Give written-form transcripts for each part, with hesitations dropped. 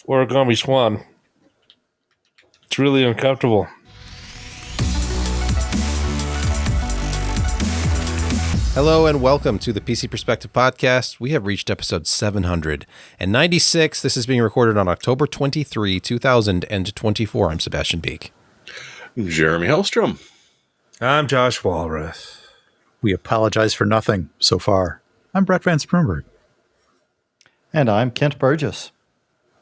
Origami Swan. It's really uncomfortable. Hello and welcome to the PC Perspective Podcast. We have reached episode 796. This is being recorded on October 23, 2024. I'm Sebastian Beek. Jeremy Hellstrom. I'm Josh Walrath. We apologize for nothing so far. I'm Brett Van Sprumberg. And I'm Kent Burgess.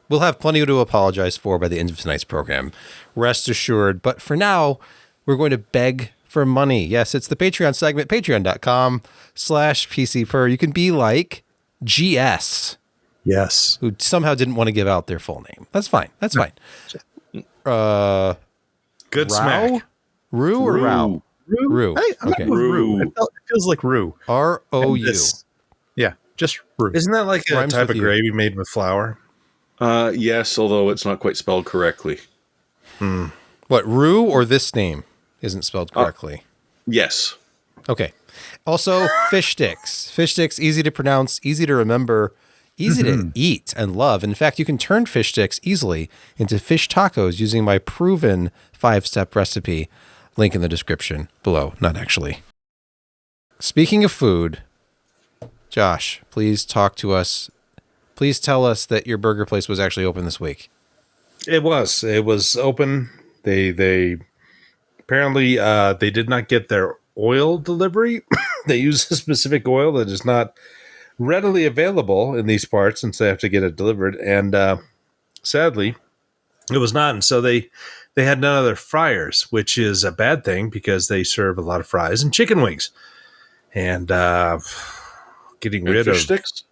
We'll have plenty to apologize for by the end of tonight's program. Rest assured. But for now, we're going to beg for money. Yes, it's the Patreon segment, patreon.com/PCPer. You can be like GS. Yes. Who somehow didn't want to give out their full name. That's fine. That's fine. Good Rao? smack. Rue or Rao? Rue. Okay. Rue. It feels like Rue. R-O-U. Yeah, just Rue. Isn't that like a Rhymes type with of you. gravy made with flour? Yes, although it's not quite spelled correctly. What, Rue or this name isn't spelled correctly? Yes. Okay. Also, fish sticks. Fish sticks, easy to pronounce, easy to remember, easy to eat and love. In fact, you can turn fish sticks easily into fish tacos using my proven 5-step recipe. Link in the description below. Not actually. Speaking of food, Josh, please talk to us. Please tell us that your burger place was actually open this week. It was open. They apparently they did not get their oil delivery. They use a specific oil that is not readily available in these parts, and so they have to get it delivered. And sadly, it was not. And so they had none of their fryers, which is a bad thing because they serve a lot of fries and chicken wings. And getting rid fish of sticks?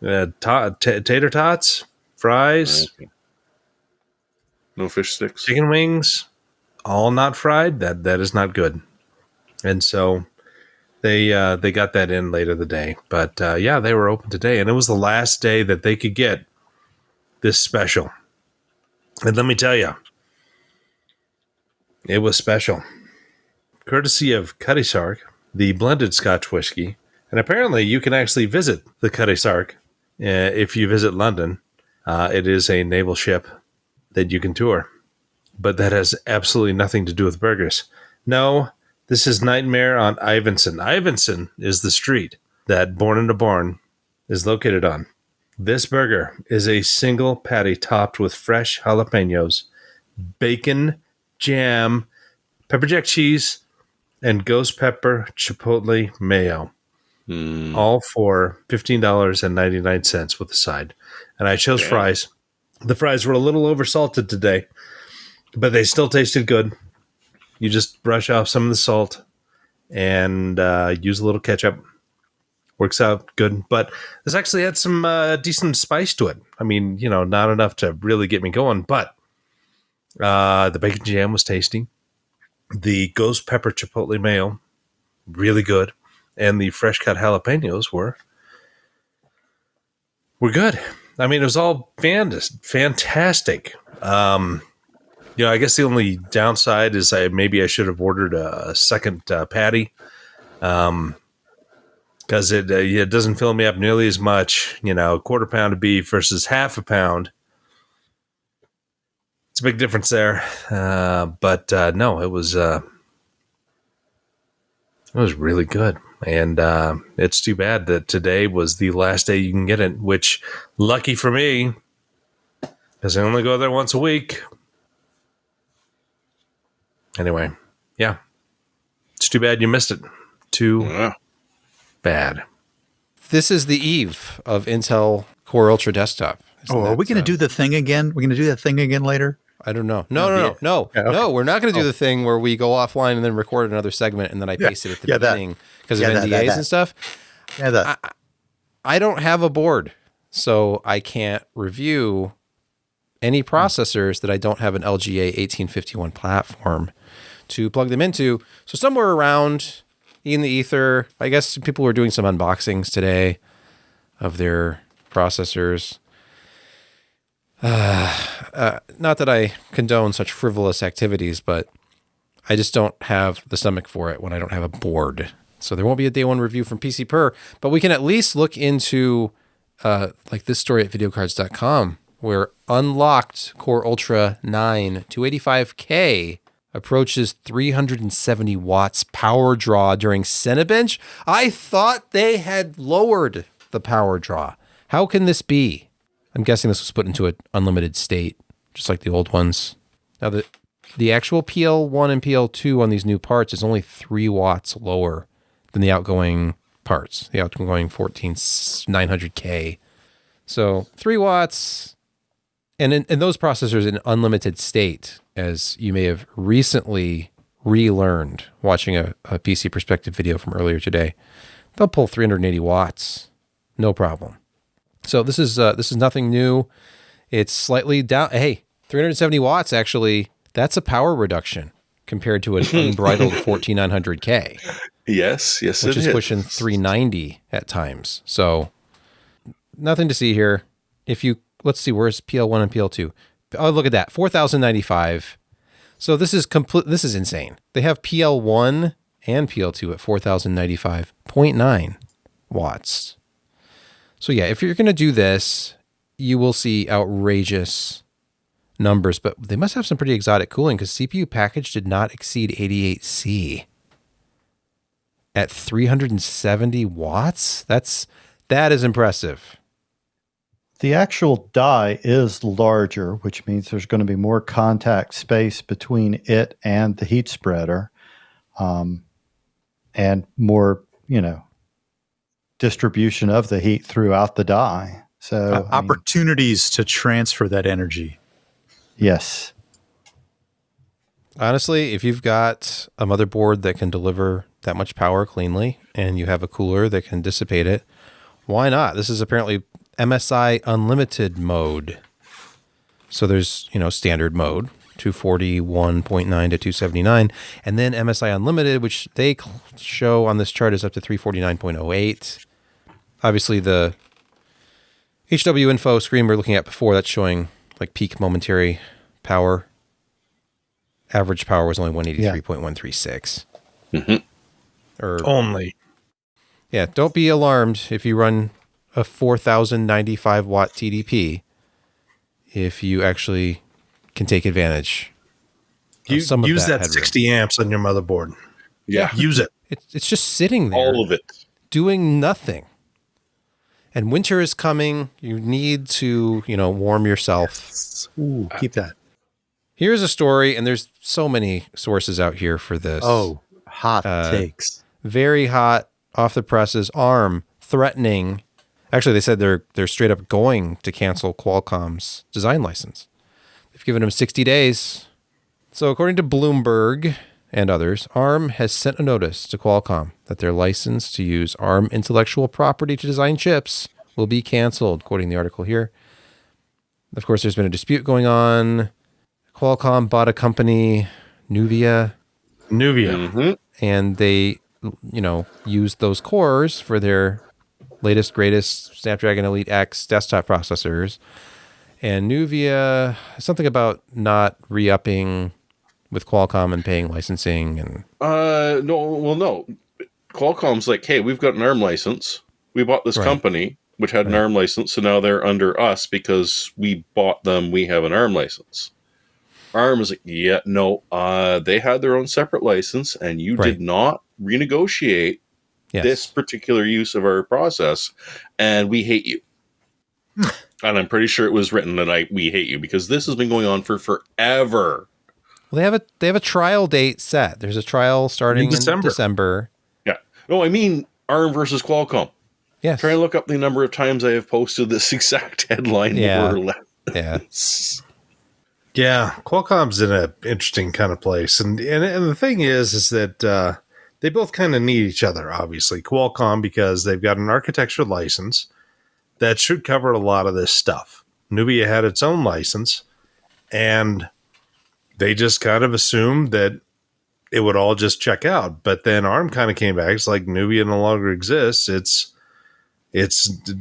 tater tots, fries, Okay. No fish sticks. chicken wings, all not fried. That is not good. And so they got that in later the day. But yeah, they were open today, and it was the last day that they could get this special. And let me tell you, it was special, courtesy of Cutty Sark, the blended Scotch whiskey. And apparently, you can actually visit the Cutty Sark if you visit London. It is a naval ship that you can tour, but that has absolutely nothing to do with burgers. No, this is Nightmare on Ivanson. Ivanson is the street that Born in a Barn is located on. This burger is a single patty topped with fresh jalapenos, bacon, jam, pepper jack cheese, and ghost pepper chipotle mayo. All for $15.99 with a side. And I chose fries. The fries were a little oversalted today, but they still tasted good. You just brush off some of the salt and use a little ketchup. Works out good. But this actually had some decent spice to it. I mean, not enough to really get me going, but the bacon jam was tasty. The ghost pepper chipotle mayo, really good. And the fresh cut jalapenos were good. I mean, it was all fantastic. I guess the only downside is maybe I should have ordered a second patty because it doesn't fill me up nearly as much. A quarter pound of beef versus half a pound. It's a big difference there. But no, it was really good. And it's too bad that today was the last day you can get it, which, lucky for me, because I only go there once a week. Anyway, yeah. It's too bad you missed it. Too bad. This is the eve of Intel Core Ultra Desktop. Are we going to do the thing again? We're going to do that thing again later? I don't know. No. No, we're not going to do the thing where we go offline and then record another segment and then I paste it at the beginning because of NDAs and stuff. Yeah, I don't have a board, so I can't review any processors that I don't have an LGA 1851 platform to plug them into. So somewhere around in the ether, I guess people were doing some unboxings today of their processors. Not that I condone such frivolous activities, but I just don't have the stomach for it when I don't have a board. So there won't be a day one review from PCPer, but we can at least look into like this story at videocards.com where unlocked Core Ultra 9 285K approaches 370 watts power draw during Cinebench. I thought they had lowered the power draw. How can this be? I'm guessing this was put into an unlimited state, just like the old ones. Now, the actual PL1 and PL2 on these new parts is only 3 watts lower than the outgoing parts, the outgoing 14900K. So 3 watts, and in those processors in unlimited state, as you may have recently relearned watching a PC Perspective video from earlier today, they'll pull 380 watts, no problem. So this is nothing new. It's slightly down. Hey, 370 watts, actually, that's a power reduction compared to an unbridled 14900K. Yes, which it is is. pushing 390 at times. So nothing to see here. Let's see, where's PL1 and PL2? Oh, look at that, 4095. So this is insane. They have PL1 and PL2 at 4095.9 watts. So yeah, if you're going to do this, you will see outrageous numbers, but they must have some pretty exotic cooling because CPU package did not exceed 88C at 370 watts. That is impressive. The actual die is larger, which means there's going to be more contact space between it and the heat spreader, and more, distribution of the heat throughout the die. So opportunities to transfer that energy. Yes. Honestly, if you've got a motherboard that can deliver that much power cleanly and you have a cooler that can dissipate it, why not? This is apparently MSI Unlimited mode. So there's, standard mode, 241.9 to 279, and then MSI Unlimited, which they show on this chart is up to 349.08. Obviously, the HW info screen we were looking at before, that's showing like peak momentary power. Average power was only 183.136. Only. Yeah, don't be alarmed if you run a 4095 watt TDP, if you actually can take advantage of some of Use that headroom. 60 amps on your motherboard. Yeah. Use it. It's just sitting there. All of it. Doing nothing. And winter is coming. You need to, warm yourself. Ooh, keep that. Here's a story, and there's so many sources out here for this. Oh, hot takes. Very hot, off the presses. ARM threatening. Actually, they said they're straight up going to cancel Qualcomm's design license. They've given them 60 days. So according to Bloomberg and others, ARM has sent a notice to Qualcomm that their license to use ARM intellectual property to design chips will be canceled, quoting the article here. Of course, there's been a dispute going on. Qualcomm bought a company, Nuvia, and they, used those cores for their latest, greatest Snapdragon Elite X desktop processors. And Nuvia, something about not re-upping with Qualcomm and paying licensing. And no. Qualcomm's like, hey, we've got an ARM license. We bought this company, which had an ARM license, so now they're under us because we bought them. We have an ARM license. ARM is like, yeah, no, they had their own separate license, and you did not renegotiate this particular use of our process, and we hate you. And I'm pretty sure it was written that we hate you because this has been going on for forever. Well, they have a trial date set. There's a trial starting in December. Yeah. No, I mean ARM versus Qualcomm. Yes. Try and look up the number of times I have posted this exact headline. More or less. Yeah, Qualcomm's in an interesting kind of place. And the thing is that they both kind of need each other, obviously. Qualcomm, because they've got an architecture license that should cover a lot of this stuff. Nuvia had its own license, and they just kind of assumed that it would all just check out. But then ARM kind of came back. It's like Nuvia no longer exists. It's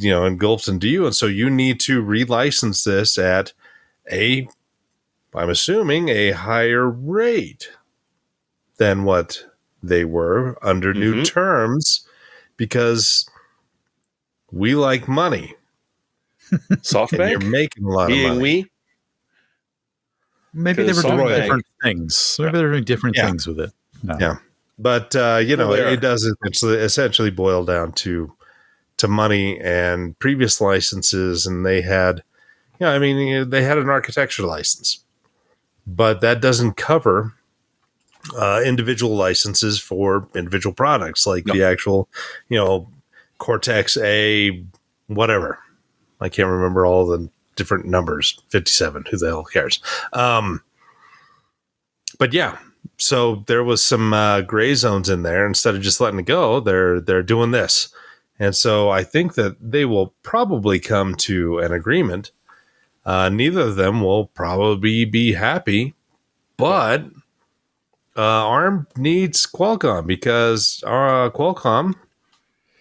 engulfed into you. And so you need to relicense this at I'm assuming a higher rate than what they were under new terms, because we like money. and you're SoftBank making a lot of being money. we. Maybe they were Because doing SoftBank- different things. Maybe they're doing different Yeah. things with it. No. Yeah. But you know, Well, they are. it does essentially boil down to money and previous licenses, and they had, I mean, they had an architecture license, but that doesn't cover individual licenses for individual products, like No. the actual, Cortex A, whatever. I can't remember all the different numbers. 57. Who the hell cares? But yeah. So there was some gray zones in there. Instead of just letting it go, they're doing this. And so I think that they will probably come to an agreement. Neither of them will probably be happy, but ARM needs Qualcomm because Qualcomm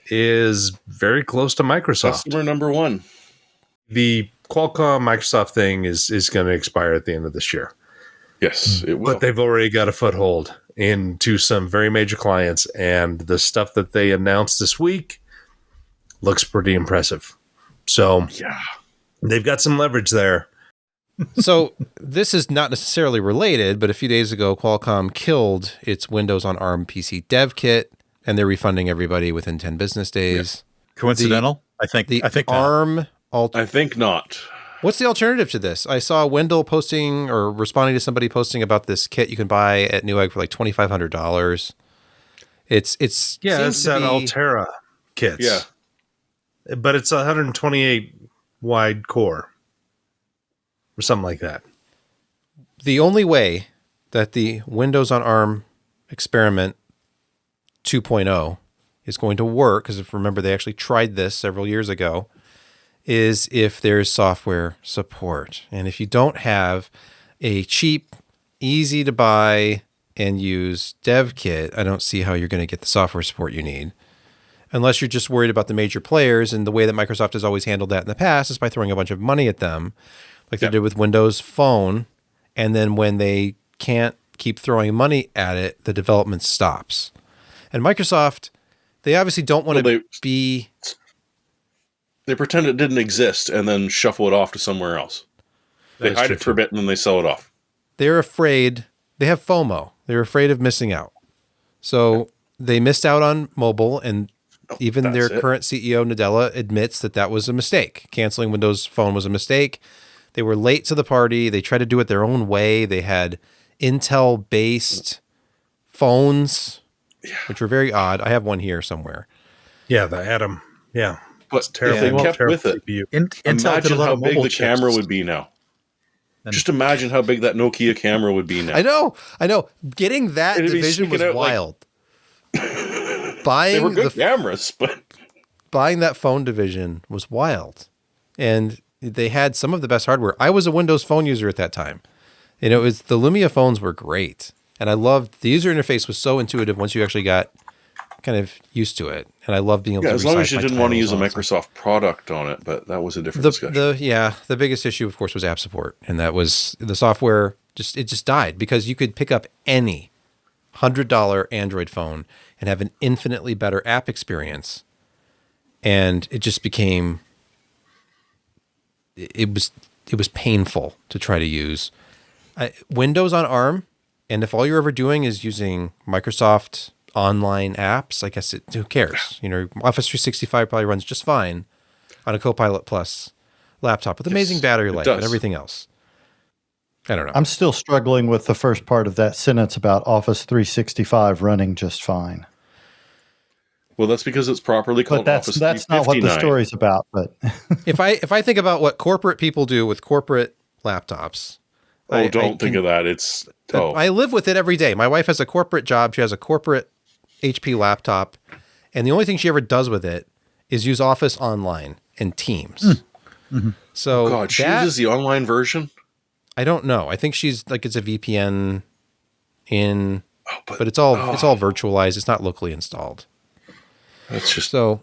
is very close to Microsoft. Customer number one. The Qualcomm Microsoft thing is going to expire at the end of this year. Yes, it will. But they've already got a foothold into some very major clients, and the stuff that they announced this week looks pretty impressive. So Yeah. they've got some leverage there. So this is not necessarily related, but a few days ago, Qualcomm killed its Windows on ARM PC dev kit, and they're refunding everybody within 10 business days. Coincidental? I think not. ARM I think not. What's the alternative to this? I saw Wendell posting or responding to somebody posting about this kit you can buy at Newegg for like $2,500. It's It's seems to that be- Altera kits. Yeah. But it's 128 wide core or something like that. the only way that the Windows on ARM experiment 2.0 is going to work, because if remember they actually tried this several years ago, is if there's software support. And if you don't have a cheap, easy to buy and use dev kit, I don't see how you're going to get the software support you need. Unless you're just worried about the major players, and the way that Microsoft has always handled that in the past is by throwing a bunch of money at them, like they did with Windows Phone. And then when they can't keep throwing money at it, the development stops. And Microsoft, they obviously don't want to be... They pretend it didn't exist and then shuffle it off to somewhere else. They hide it for a bit and then they sell it off. They're afraid. They have FOMO. They're afraid of missing out. So they missed out on mobile, and even their current CEO, Nadella, admits that that was a mistake. Canceling Windows Phone was a mistake. They were late to the party. They tried to do it their own way. They had Intel-based phones, which were very odd. I have one here somewhere. Yeah, the Atom. Yeah. But terrible. if they kept with it, CPU. Intel did a imagine lot how of big mobile the chips. camera would be now. Just imagine how big that Nokia camera would be now. I know. Getting that It'd be division was sticking out like- wild. They Buying were good the cameras, but buying that phone division was wild. And they had some of the best hardware. I was a Windows Phone user at that time. And it was, the Lumia phones were great. And I loved, the user interface was so intuitive once you actually got kind of used to it. And I loved being able to as long resize as you my didn't want to titles use a on it. Microsoft product on it, but that was a different discussion. The biggest issue, of course, was app support. And that was the software, it just died, because you could pick up any $100 Android phone and have an infinitely better app experience. And it just became, it was painful to try to use. Windows on ARM, and if all you're ever doing is using Microsoft online apps, I guess who cares? You know, Office 365 probably runs just fine on a Copilot Plus laptop with amazing battery life and everything else. I don't know. I'm still struggling with the first part of that sentence about Office 365 running just fine. Well, that's because it's properly called But Office that's not what the 359. story's about. But if I think about what corporate people do with corporate laptops, Don't think of that. It's I live with it every day. My wife has a corporate job. She has a corporate HP laptop, and the only thing she ever does with it is use Office Online and Teams. So God, she uses the online version. I don't know. I think she's like, it's a VPN in, but it's all virtualized. It's not locally installed. That's just So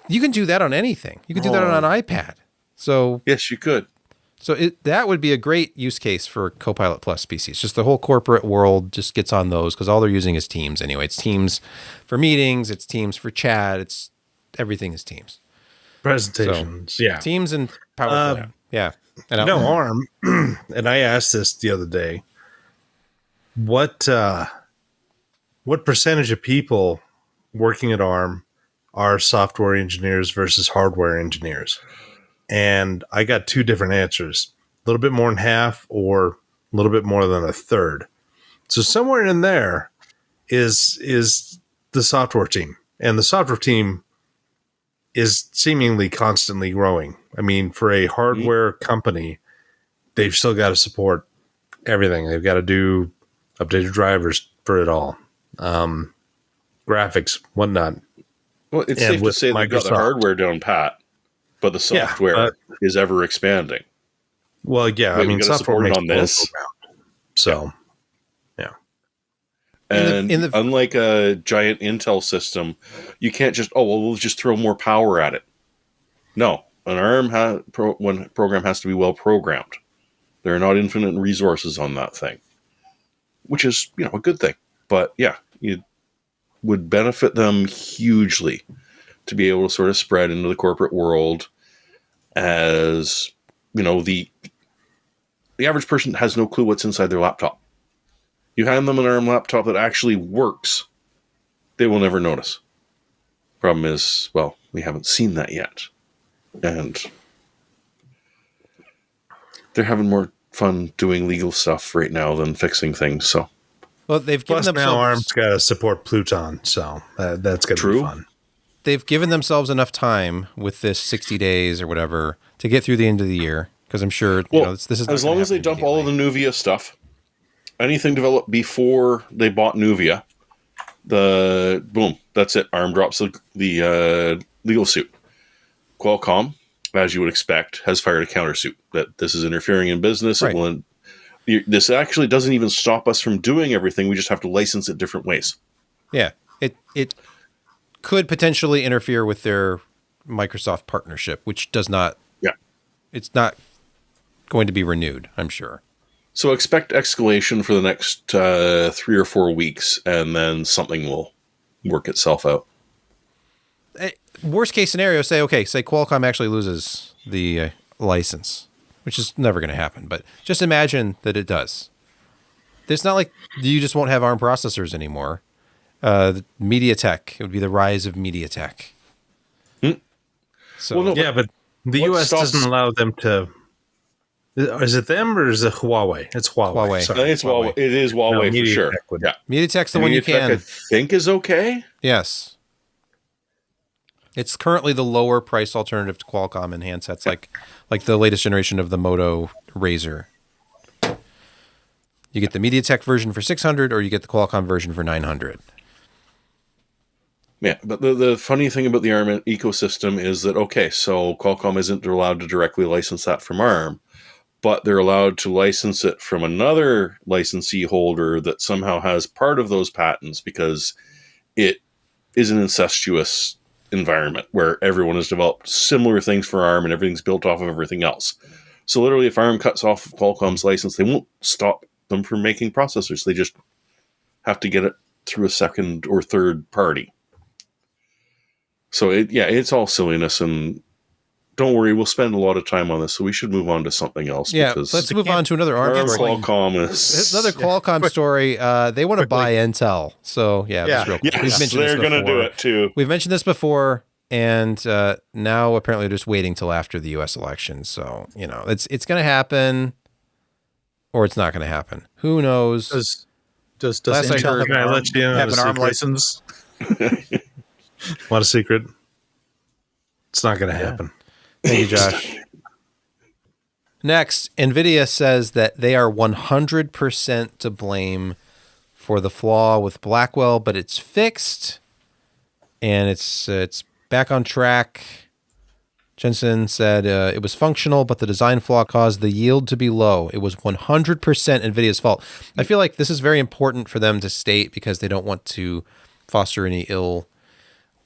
you can do that on anything. You can do that on an iPad. So yes, you could. So that would be a great use case for Copilot Plus PCs. Just the whole corporate world just gets on those because all they're using is Teams anyway. It's Teams for meetings. It's Teams for chat. Everything is Teams. presentations. Yeah. Teams and PowerPoint. Yeah. And No, ARM. And I asked this the other day. What percentage of people working at ARM are software engineers versus hardware engineers? And I got two different answers. A little bit more than half or a little bit more than a third. So somewhere in there is the software team. And the software team is seemingly constantly growing. I mean, for a hardware company, they've still got to support everything. They've got to do updated drivers for it all. Graphics, whatnot. Well, it's safe to say they've got the hardware down pat, but the software is ever expanding. Well, yeah, I mean, software makes on this. So, yeah. And unlike a giant Intel system, you can't just, we'll just throw more power at it. No, an ARM program has to be well programmed. There are not infinite resources on that thing, which is, a good thing. But yeah, it would benefit them hugely to be able to sort of spread into the corporate world as, the average person has no clue what's inside their laptop. You hand them an ARM laptop that actually works, they will never notice. Problem is, we haven't seen that yet. And they're having more fun doing legal stuff right now than fixing things, so. Well, they've given themselves... now ARM's got to support Pluton, so that's going to be fun. They've given themselves enough time with this 60 days or whatever to get through the end of the year, because I'm sure this is as long as they dump all of the Nuvia stuff, anything developed before they bought Nuvia, that's it. ARM drops the legal suit. Qualcomm, as you would expect, has fired a countersuit that this is interfering in business. Right. This actually doesn't even stop us from doing everything. We just have to license it different ways. Yeah, it could potentially interfere with their Microsoft partnership, which does not. Yeah, it's not going to be renewed, I'm sure. So expect escalation for the next 3 or 4 weeks, and then something will work itself out. Worst case scenario, say Qualcomm actually loses the license, which is never going to happen. But just imagine that it does. It's not like you just won't have ARM processors anymore. MediaTek, it would be the rise of MediaTek. So but the U.S. doesn't allow them to. Is it them or is it Huawei? It's Huawei. Sorry. I think it's Huawei. It is Huawei for sure. MediaTek's the one you can. I think is okay. Yes. It's currently the lower price alternative to Qualcomm in handsets, like the latest generation of the Moto Razr. You get the MediaTek version for $600, or you get the Qualcomm version for $900. Yeah, but the funny thing about the ARM ecosystem is that, so Qualcomm isn't allowed to directly license that from ARM, but they're allowed to license it from another licensee holder that somehow has part of those patents because it is an incestuous environment where everyone has developed similar things for ARM and everything's built off of everything else. So literally, if ARM cuts off Qualcomm's license, they won't stop them from making processors. They just have to get it through a second or third party. So it's all silliness, and don't worry, we'll spend a lot of time on this, so we should move on to something else. Yeah, let's move on to another ARM story. Qualcomm is... Another Qualcomm story. They want to buy Intel. So, Yes, they're going to do it, too. We've mentioned this before, and now apparently they're just waiting till after the U.S. election. So, it's going to happen, or it's not going to happen. Who knows? Does Intel have an ARM license? Want a secret? It's not going to happen. Thank you, Josh. Next, NVIDIA says that they are 100% to blame for the flaw with Blackwell, but it's fixed and it's back on track. Jensen said it was functional, but the design flaw caused the yield to be low. It was 100% NVIDIA's fault. I feel like this is very important for them to state because they don't want to foster any ill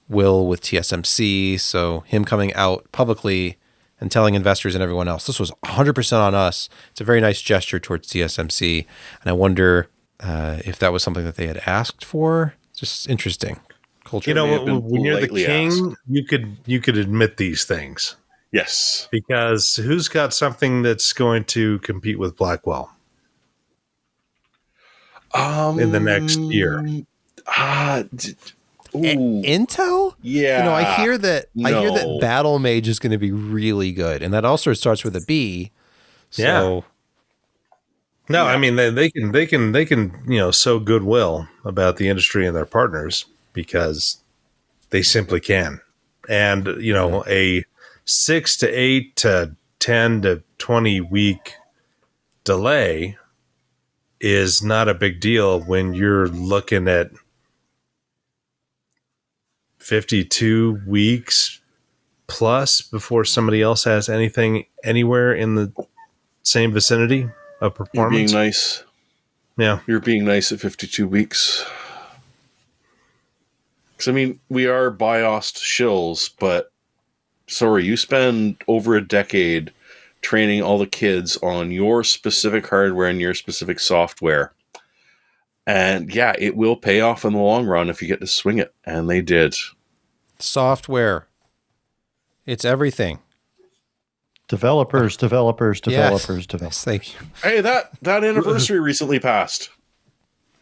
will with TSMC. So him coming out publicly and telling investors and everyone else, this was 100% on us. It's a very nice gesture towards TSMC. And I wonder if that was something that they had asked for. Just interesting. culture. You know, may have been when you're the politely king, asked. you could admit these things Yes. because who's got something that's going to compete with Blackwell in the next year? Intel? Yeah. You know, I hear that No. Battle Mage is going to be really good, and that also starts with a B. So No, Yeah. I mean they can sow goodwill about the industry and their partners because they simply can, and a 6 to 8 to 10 to 20 week delay is not a big deal when you're looking at 52 weeks plus before somebody else has anything anywhere in the same vicinity of You're performance. being nice. Yeah. You're being nice at 52 weeks. Because, I mean, we are biased shills, but sorry, you spend over a decade training all the kids on your specific hardware and your specific software. And yeah, it will pay off in the long run if you get to swing it. And they did. software, it's everything. Developers. Yes, thank you. Hey, that anniversary recently passed.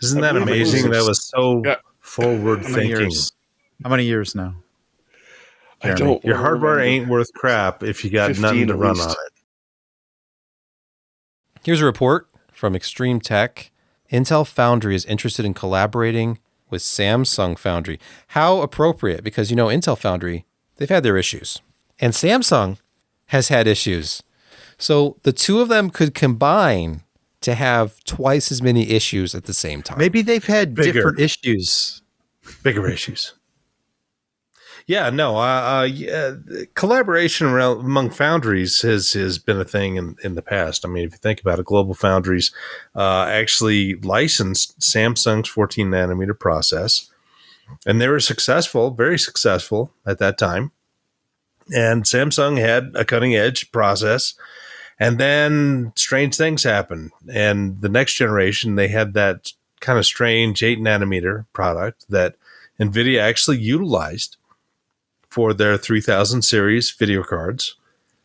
Isn't I that believe it amazing? was- That was so Yeah. forward How many thinking. years? How many years now? I Jeremy. don't Your wanna hardware remember. ain't worth crap if you got 15 nothing to at run least. on it. Here's a report from Extreme Tech. Intel Foundry is interested in collaborating with Samsung Foundry. How appropriate, because Intel Foundry, they've had their issues. And Samsung has had issues. So the two of them could combine to have twice as many issues at the same time. Maybe they've had Bigger. different issues. Bigger issues. Yeah, no. Collaboration among foundries has been a thing in the past. I mean, if you think about it, Global Foundries actually licensed Samsung's 14 nanometer process, and they were successful, very successful at that time. And Samsung had a cutting edge process, and then strange things happened. And the next generation, they had that kind of strange 8 nanometer product that NVIDIA actually utilized for their 3000 series video cards.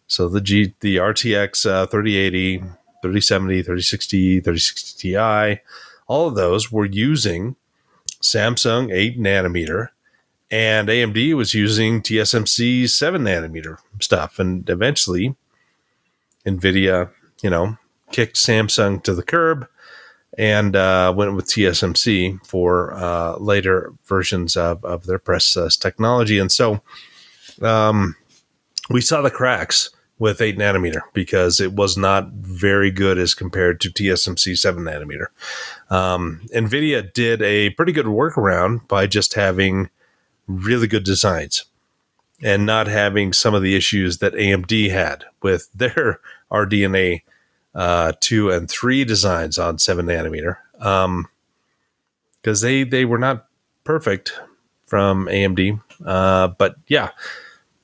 So the RTX 3080, 3070, 3060, 3060 Ti, all of those were using Samsung 8 nanometer, and AMD was using TSMC 7 nanometer stuff. And eventually NVIDIA, kicked Samsung to the curb and went with TSMC for later versions of their process technology. And so we saw the cracks with 8 nanometer because it was not very good as compared to TSMC 7 nanometer. NVIDIA did a pretty good workaround by just having really good designs and not having some of the issues that AMD had with their RDNA 2 and 3 designs on 7 nanometer, because they were not perfect from AMD. But yeah,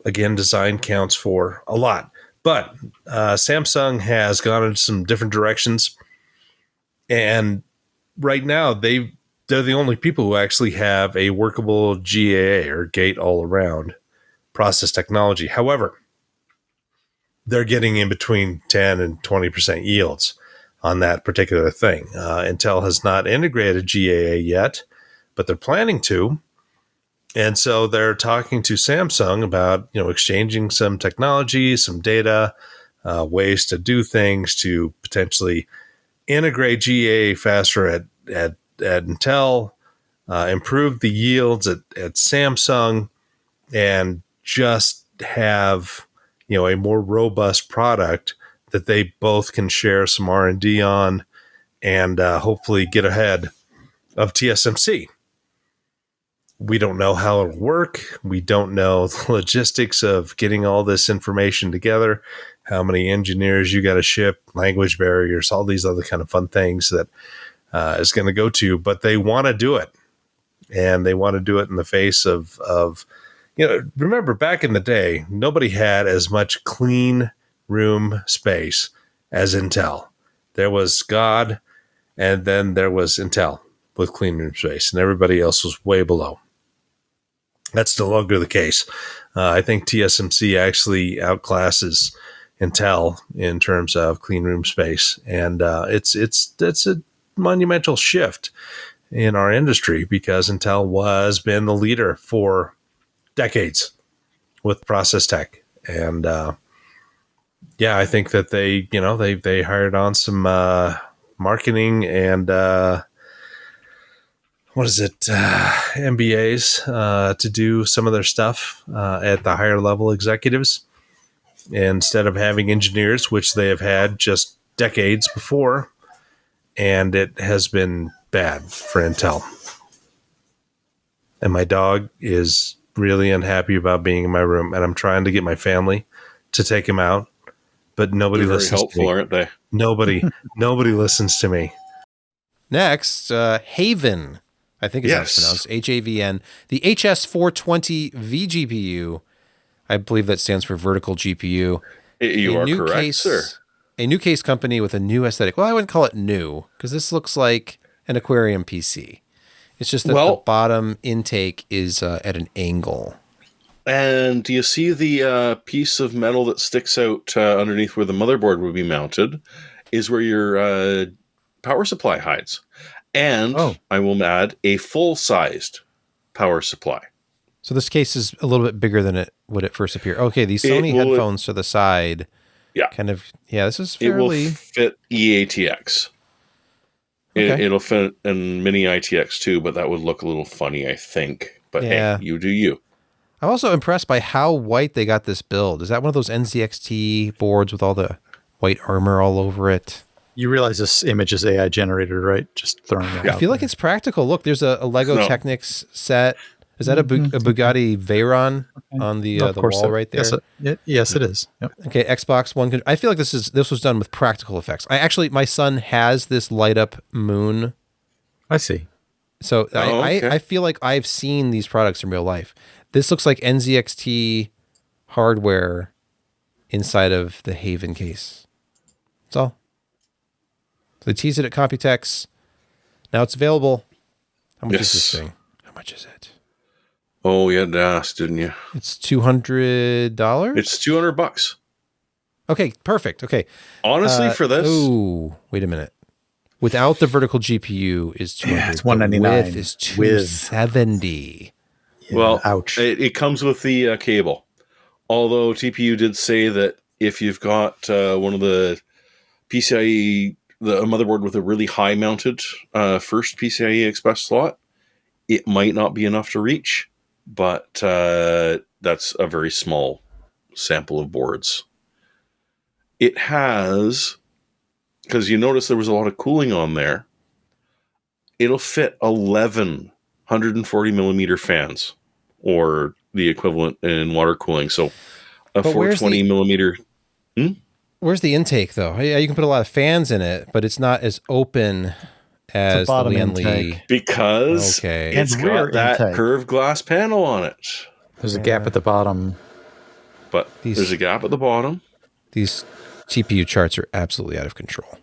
again, design counts for a lot. But Samsung has gone in some different directions, and right now they're the only people who actually have a workable GAA, or gate all around process technology. However, they're getting in between 10 and 20% yields on that particular thing. Intel has not integrated GAA yet, but they're planning to. And so they're talking to Samsung about, exchanging some technology, some data, ways to do things to potentially integrate GAA faster at Intel, improve the yields at Samsung, and just have a more robust product that they both can share some R&D on, and hopefully get ahead of TSMC. We don't know how it'll work. We don't know the logistics of getting all this information together, how many engineers you got to ship, language barriers, all these other kind of fun things that is going to go to, but they want to do it. And they want to do it in the face of remember back in the day, nobody had as much clean room space as Intel. There was God, and then there was Intel with clean room space, and everybody else was way below. That's no longer the case. I think TSMC actually outclasses Intel in terms of clean room space, and it's a monumental shift in our industry because Intel has been the leader for decades with process tech, and yeah, I think that they hired on some marketing and MBAs to do some of their stuff at the higher level executives instead of having engineers, which they have had just decades before, and it has been bad for Intel. And my dog is really unhappy about being in my room, and I'm trying to get my family to take him out, but nobody They're very listens helpful, to me. aren't they? Nobody listens to me. Next, HAVN, I think is how it's pronounced, HAVN. The HS420 vGPU, I believe that stands for vertical GPU. You are correct, sir. A new case company with a new aesthetic. Well, I wouldn't call it new because this looks like an aquarium PC. It's just that the bottom intake is at an angle. And do you see the piece of metal that sticks out underneath where the motherboard would be mounted is where your power supply hides. And I will add a full-sized power supply. So this case is a little bit bigger than it would at first appear. Okay, these Sony headphones to the side. Yeah. This is fairly... It will fit EATX. Okay. It'll fit in mini ITX too, but that would look a little funny, I think. But hey, you do you. I'm also impressed by how white they got this build. Is that one of those NZXT boards with all the white armor all over it? You realize this image is AI generated, right? Just throwing it out. I feel like it's practical. Look, there's a Lego Technics set. Is that a Bugatti Veyron on the wall right there? Yes, it is. Yep. Okay, Xbox One. I feel like this was done with practical effects. My son has this light up moon. I see. So I feel like I've seen these products in real life. This looks like NZXT hardware inside of the HAVN case. That's all. So they teased it at Computex. Now it's available. How much is this thing? How much is it? Oh, you had to ask, didn't you? It's $200. It's $200. Okay, perfect. Okay. Honestly, for this. Oh, wait a minute. Without the vertical GPU is $200. Yeah, it's $199. With is $270. Yeah, well, ouch. It comes with the cable. Although TPU did say that if you've got one of the PCIe, the motherboard with a really high mounted first PCIe Express slot, it might not be enough to reach, but that's a very small sample of boards. It has, because you notice there was a lot of cooling on there, it'll fit 11 140 millimeter fans, or the equivalent in water cooling. So a 420 millimeter. Where's the intake, though? Yeah, you can put a lot of fans in it, but it's not as open as bottom the intake. Because it's got that curved glass panel on it. There's a gap at the bottom. But there's a gap at the bottom. These TPU charts are absolutely out of control.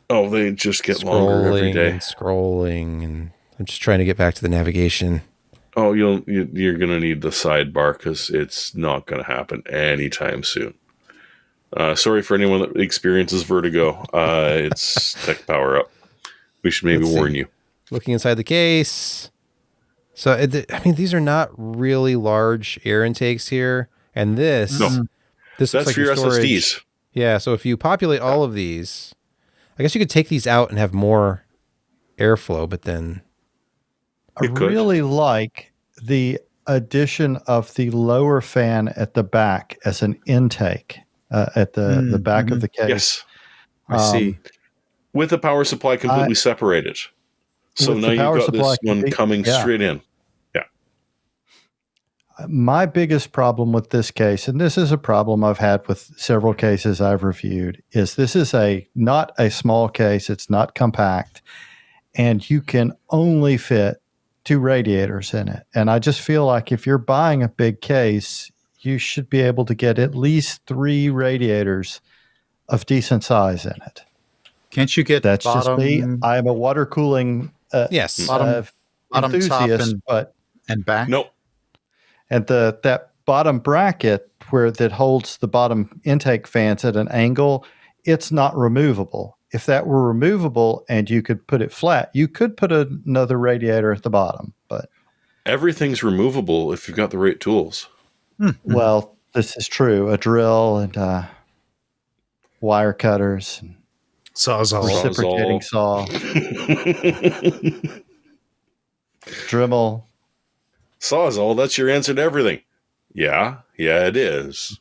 Oh, they just get longer every day. Scrolling, and I'm just trying to get back to the navigation. Oh, you're going to need the sidebar because it's not going to happen anytime soon. Sorry for anyone that experiences vertigo. It's tech power up. We should maybe warn you. Looking inside the case. So, these are not really large air intakes here. And this that's looks like for your storage. SSDs. Yeah, so if you populate all of these, I guess you could take these out and have more airflow, but then... I really like the addition of the lower fan at the back as an intake at the back of the case. Yes, I see. With the power supply completely separated. So now you've got this one coming straight in. Yeah. My biggest problem with this case, and this is a problem I've had with several cases I've reviewed, is this is not a small case. It's not compact, and you can only fit 2 radiators in it. And I just feel like if you're buying a big case, you should be able to get at least 3 radiators of decent size in it. Can't you get that's just me? I'm a water cooling bottom enthusiast, top and back. Nope. And that bottom bracket where that holds the bottom intake fans at an angle, it's not removable. If that were removable and you could put it flat, you could put another radiator at the bottom. But Everything's removable if you've got the right tools. well, this is true. A drill and wire cutters, and Sawzall. reciprocating saw, Dremel. Sawzall, that's your answer to everything. Yeah, it is.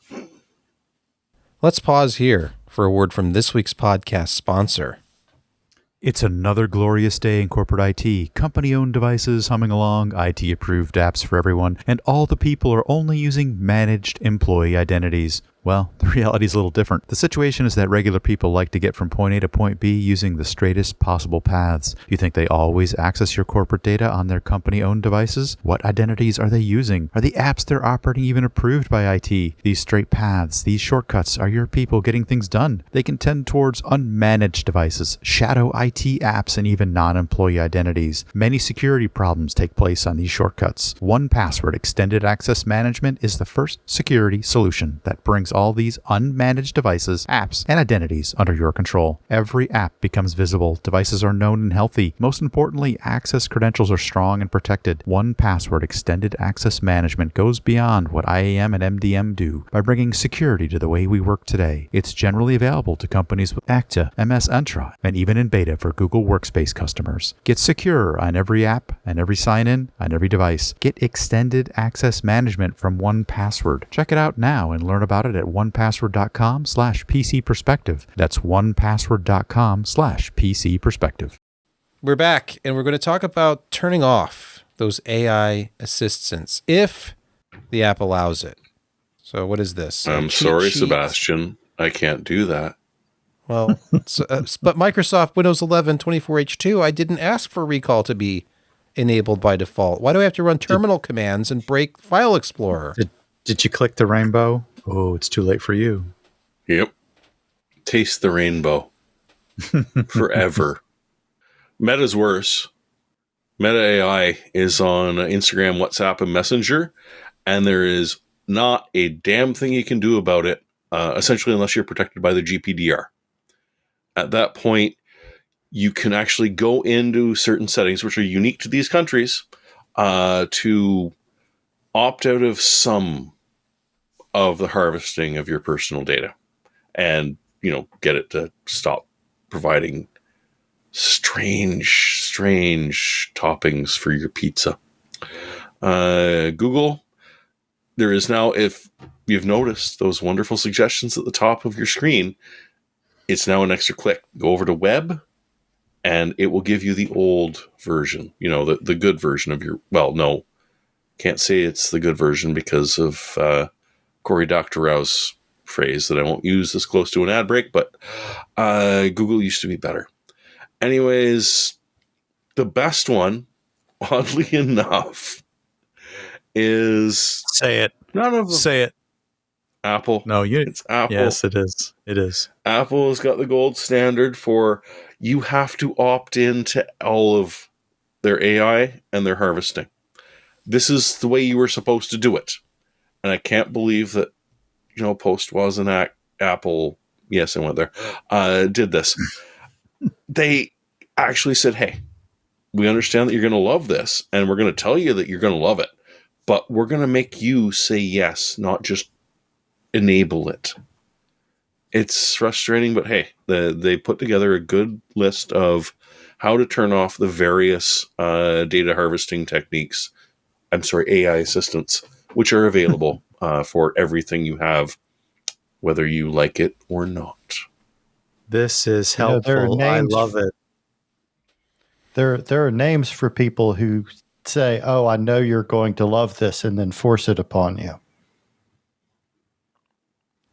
Let's pause here for a word from this week's podcast sponsor. It's another glorious day in corporate IT. Company-owned devices humming along, IT-approved apps for everyone, and all the people are only using managed employee identities. Well, the reality is a little different. The situation is that regular people like to get from point A to point B using the straightest possible paths. You think they always access your corporate data on their company-owned devices? What identities are they using? Are the apps they're operating even approved by IT? These straight paths, these shortcuts, are your people getting things done? They can tend towards unmanaged devices, shadow IT apps, and even non-employee identities. Many security problems take place on these shortcuts. 1Password Extended Access Management is the first security solution that brings all these unmanaged devices, apps, and identities under your control. Every app becomes visible. Devices are known and healthy. Most importantly, access credentials are strong and protected. 1Password Extended Access Management goes beyond what IAM and MDM do by bringing security to the way we work today. It's generally available to companies with Acta, MS Entra, and even in beta for Google Workspace customers. Get secure on every app and every sign-in on every device. Get extended access management from 1Password. Check it out now and learn about it at onepassword.com/PCPerspective. That's onepassword.com/PCPerspective. We're back, and we're going to talk about turning off those AI assistants if the app allows it. So what is this? I'm sorry, Sebastian. I can't do that. Well, but Microsoft Windows 11 24H2, I didn't ask for recall to be enabled by default. Why do I have to run terminal commands and break File Explorer? Did you click the rainbow? Oh, it's too late for you. Yep. Taste the rainbow. Forever. Meta's worse. Meta AI is on Instagram, WhatsApp, and Messenger, and there is not a damn thing you can do about it, essentially, unless you're protected by the GPDR. At that point, you can actually go into certain settings, which are unique to these countries, to opt out of some of the harvesting of your personal data and, get it to stop providing strange toppings for your pizza. Google, there is now, if you've noticed those wonderful suggestions at the top of your screen, it's now an extra click. Go over to web, and it will give you the old version, the good version of your, well, no, can't say it's the good version because of Cory Doctorow's phrase that I won't use this close to an ad break, but Google used to be better. Anyways, the best one, oddly enough, is... Say it. None of them. Say it. Apple. No, it's Apple. Yes, it is. It is. Apple has got the gold standard for you have to opt in to all of their AI and their harvesting. This is the way you were supposed to do it. And I can't believe that, Post was an Apple. Yes, I went there. Did this. They actually said, hey, we understand that you're going to love this, and we're going to tell you that you're going to love it, but we're going to make you say yes, not just enable it. It's frustrating, but hey, they put together a good list of how to turn off the various data harvesting techniques. I'm sorry, AI assistants, which are available for everything you have, whether you like it or not. This is helpful. I love it. There are names for people who say, "Oh, I know you're going to love this," and then force it upon you.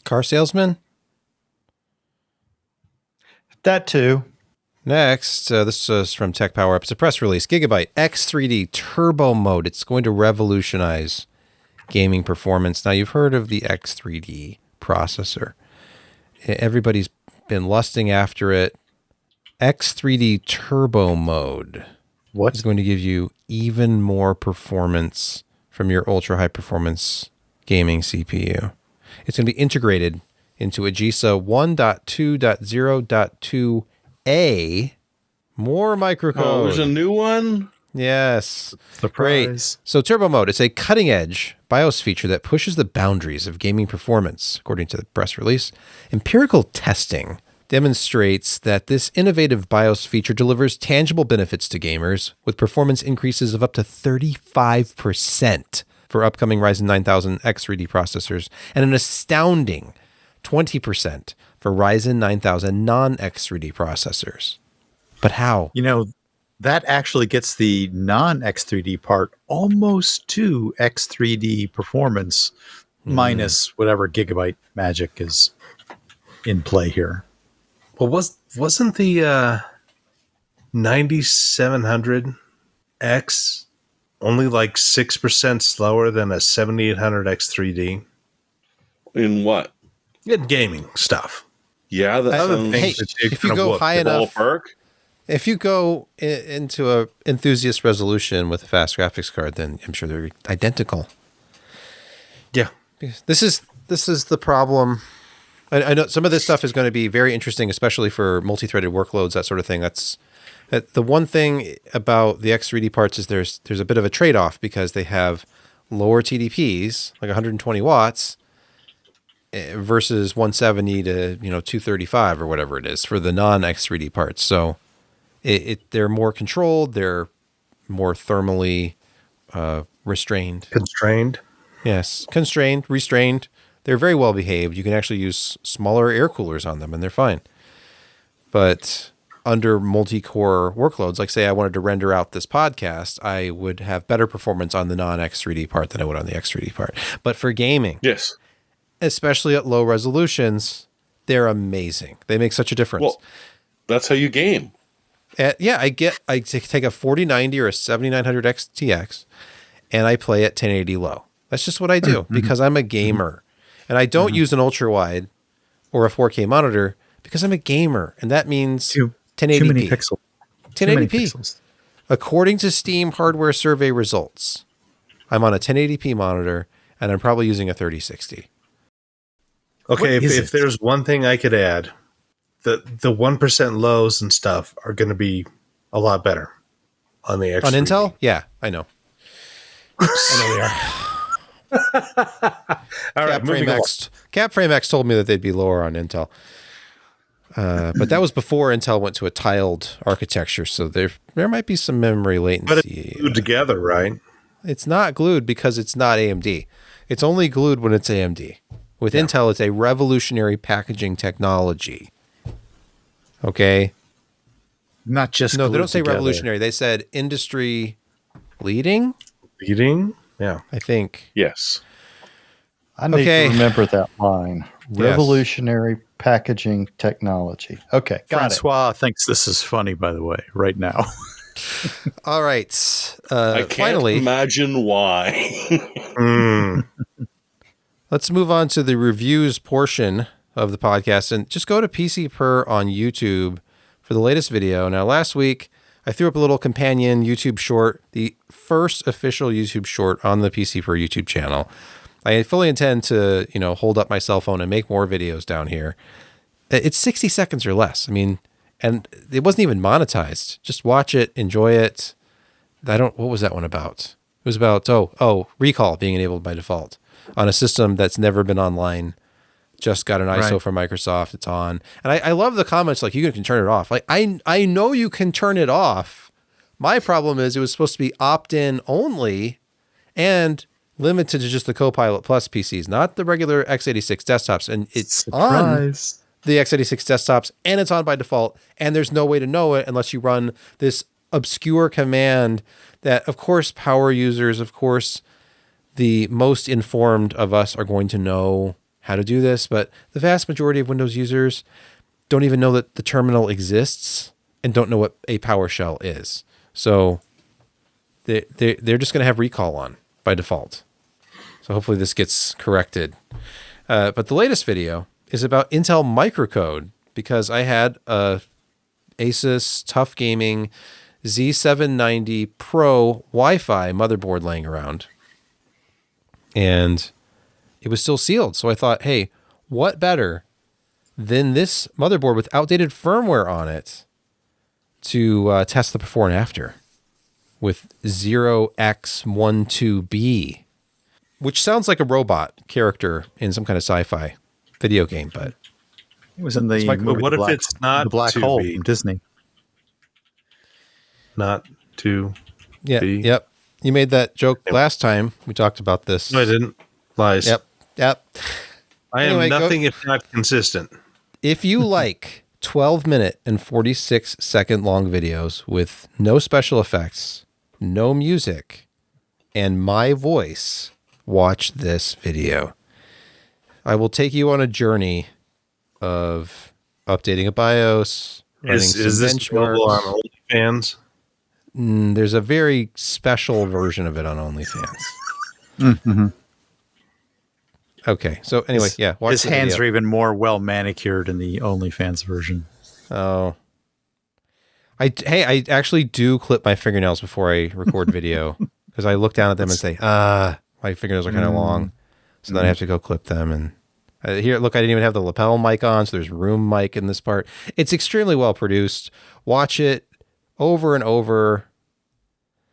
Car salesman? That too. Next, this is from Tech Power Up. It's a press release. Gigabyte X3D Turbo Mode. It's going to revolutionize gaming performance. Now, you've heard of the X3D processor. Everybody's been lusting after it. X3D Turbo Mode. What is going to give you even more performance from your ultra high performance gaming CPU. It's going to be integrated into a GISA 1.2.0.2a. More microcode. Oh, there's a new one? Yes. Surprise. Great. So Turbo Mode is a cutting-edge BIOS feature that pushes the boundaries of gaming performance, according to the press release. Empirical testing demonstrates that this innovative BIOS feature delivers tangible benefits to gamers, with performance increases of up to 35% for upcoming Ryzen 9000 X3D processors, and an astounding 20% for Ryzen 9000 non-X3D processors. But how? You know, that actually gets the non-X3D part almost to X3D performance minus whatever gigabyte magic is in play here. Well, wasn't the 9700X only like 6% slower than a 7800 X3D? In what? In gaming stuff. Yeah, that sounds Hey, if you go high enough, ballpark. if you go into a enthusiast resolution with a fast graphics card, then I'm sure they're identical. Yeah. This is the problem. I know some of this stuff is going to be very interesting, especially for multi-threaded workloads, that sort of thing. That's the one thing about the X3D parts is there's a bit of a trade-off because they have lower TDPs, like 120 watts, versus 170 to 235 or whatever it is for the non-X3D parts. So they're more controlled, they're more thermally restrained. Constrained. Yes, constrained, restrained. They're very well behaved. You can actually use smaller air coolers on them and they're fine. But under multi-core workloads, like say I wanted to render out this podcast, I would have better performance on the non-X3D part than I would on the X3D part. But for gaming, Yes. especially at low resolutions, they're amazing. They make such a difference. Well, that's how you game. I take a 4090 or a 7900 XTX and I play at 1080 low. That's just what I do because I'm a gamer. And I don't use an ultra wide or a 4K monitor because I'm a gamer. And that means 1080p. Too many pixels. 1080p. According to Steam hardware survey results, I'm on a 1080p monitor and I'm probably using a 3060. Okay, if there's one thing I could add, the 1% lows and stuff are going to be a lot better on the X3D. On Intel? Yeah, I know. I know they are. All right, Capframe X told me that they'd be lower on Intel. But that was before Intel went to a tiled architecture, so there might be some memory latency. But it's glued together, right? It's not glued because it's not AMD. It's only glued when it's AMD. With Intel, it's a revolutionary packaging technology. Okay? Not just No, they don't say together. revolutionary. They said industry leading, Leading? Yeah. I think. Yes. I need Okay. to remember that line. Yes. Revolutionary packaging technology. Okay, got Francois thinks this is funny, by the way, right now. All right. I can't Finally, imagine why. let's move on to the reviews portion of the podcast and just go to PCPer on YouTube for the latest video. Now, last week, I threw up a little companion YouTube short, the first official YouTube short on the PCPer YouTube channel. I fully intend to, hold up my cell phone and make more videos down here. It's 60 seconds or less. I mean, and it wasn't even monetized. Just watch it, enjoy it. What was that one about? It was about, recall being enabled by default on a system that's never been online. Just got an ISO from Microsoft. It's on. And I love the comments like, you can turn it off. Like, I know you can turn it off. My problem is it was supposed to be opt-in only and limited to just the Copilot Plus PCs, not the regular x86 desktops. And it's on the x86 desktops and it's on by default. And there's no way to know it unless you run this obscure command that, of course, power users, of course, the most informed of us are going to know how to do this, but the vast majority of Windows users don't even know that the terminal exists and don't know what a PowerShell is. So they're just going to have recall on by default. So hopefully this gets corrected. But the latest video is about Intel microcode because I had a Asus Tough Gaming Z790 Pro Wi-Fi motherboard laying around. and it was still sealed. So I thought, hey, what better than this motherboard with outdated firmware on it to test the before and after with 0x12B, which sounds like a robot character in some kind of sci-fi video game, but It was in the But movie what The if Black, it's not The Black 2B? Hole from Disney. Not to yeah, B. yep. You made that joke last time we talked about this. No, I didn't. Lies. Yep. I Anyway, am go- nothing if not consistent. If you like 12-minute and 46-second long videos with no special effects, no music, and my voice, watch this video. I will take you on a journey of updating a BIOS, running Is some this available benchmarks. on OnlyFans? There's a very special version of it on OnlyFans. Mm-hmm. Okay, so anyway, yeah. Watch His the hands video. are even more well manicured in the OnlyFans version. Oh. I actually do clip my fingernails before I record video because I look down at them and say, my fingernails are kind of long. So then I have to go clip them. And here, look, I didn't even have the lapel mic on. So there's room mic in this part. It's extremely well produced. Watch it over and over.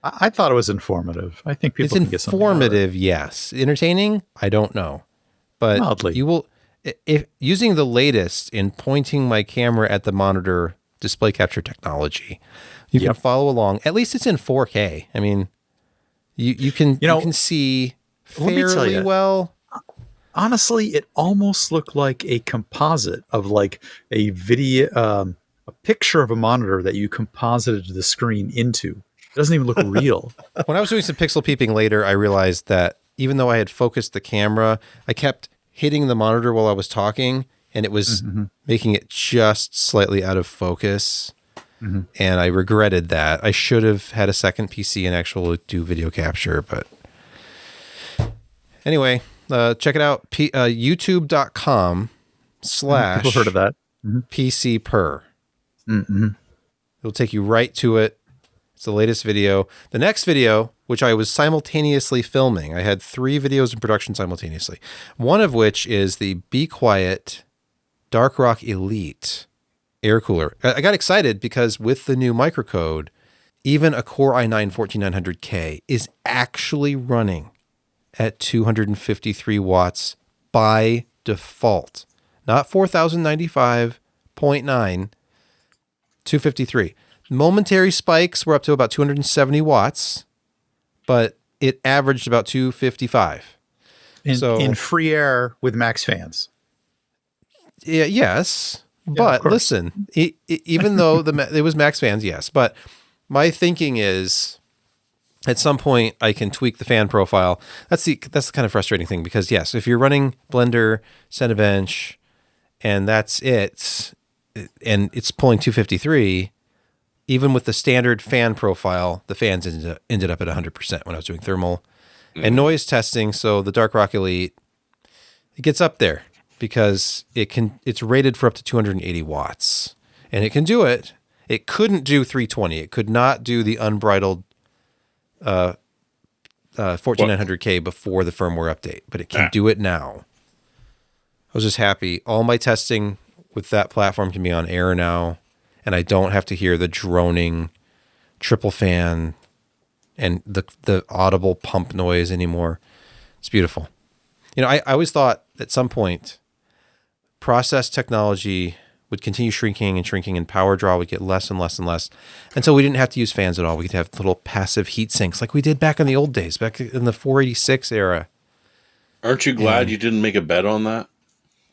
I thought it was informative. I think people It's can get something out of it. informative, yes. Entertaining, I don't know. But Mildly. you will, if using the latest in pointing my camera at the monitor display capture technology, you can follow along. At least it's in 4K. I mean, you can you can see let me tell fairly you. well. Honestly, it almost looked like a composite of like a video, a picture of a monitor that you composited the screen into. It doesn't even look real. When I was doing some pixel peeping later, I realized that even though I had focused the camera, I kept hitting the monitor while I was talking, and it was making it just slightly out of focus. And I regretted that. I should have had a second PC and actually do video capture, but anyway, check it out. YouTube.com/ People heard of that. PCPer. It'll take you right to it. It's the latest video. The next video, which I was simultaneously filming, I had 3 videos in production simultaneously. One of which is the Be Quiet Dark Rock Elite air cooler. I got excited because with the new microcode, even a Core i9 14900K is actually running at 253 watts by default. Not 4095.9, 253. Momentary spikes were up to about 270 watts, but it averaged about 255. In free air with max fans. Yeah, yes, but listen, even though it was max fans, yes, but my thinking is at some point I can tweak the fan profile. That's the kind of frustrating thing because yes, if you're running Blender, Cinebench, and that's it, and it's pulling 253. Even with the standard fan profile, the fans ended up at 100% when I was doing thermal and noise testing. So the Dark Rock Elite, it gets up there because it's rated for up to 280 watts, and it can do it. It couldn't do 320. It could not do the unbridled 14900K before the firmware update, but it can do it now. I was just happy. All my testing with that platform can be on air now. And I don't have to hear the droning triple fan and the audible pump noise anymore. It's beautiful. You know, I always thought at some point process technology would continue shrinking and power draw would get less and less and less until we didn't have to use fans at all. We could have little passive heat sinks like we did back in the old days, back in the 486 era. Aren't you glad you didn't make a bet on that?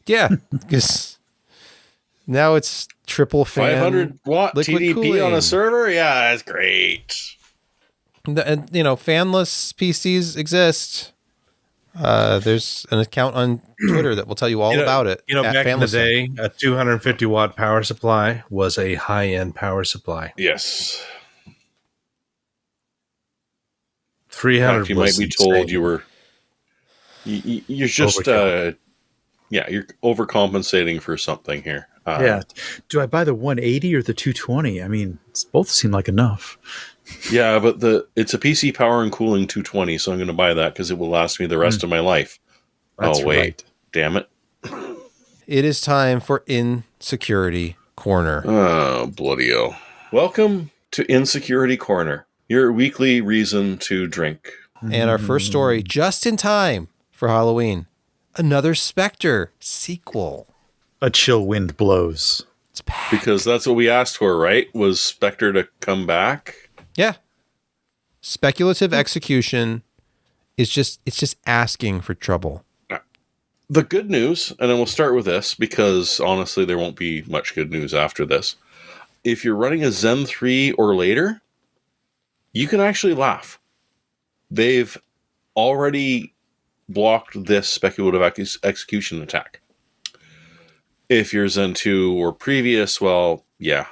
Yeah, because now it's triple fan, 500 watt liquid TDP cooling on a server? Yeah, that's great. And you know, fanless PCs exist. There's an account on Twitter that will tell you all about it. You know, at back in the Fanless. day, a 250 watt power supply was a high end power supply. Yes. 300. You might be told you were. You're just Yeah, you're overcompensating for something here. Yeah. Do I buy the 180 or the 220? I mean, both seem like enough. Yeah, but it's a PC power and cooling 220, so I'm going to buy that because it will last me the rest of my life. That's oh, wait. right. Damn it. It is time for Insecurity Corner. Oh, bloody-o. Welcome to Insecurity Corner, your weekly reason to drink. And our first story, just in time for Halloween, another Spectre sequel. A chill wind blows. It's back. Because that's what we asked for, right? Was Spectre to come back? Yeah. Speculative execution is just asking for trouble. The good news, and then we'll start with this because honestly, there won't be much good news after this. If you're running a Zen 3 or later, you can actually laugh. They've already blocked this speculative execution attack. If you're Zen 2 or previous, well, yeah,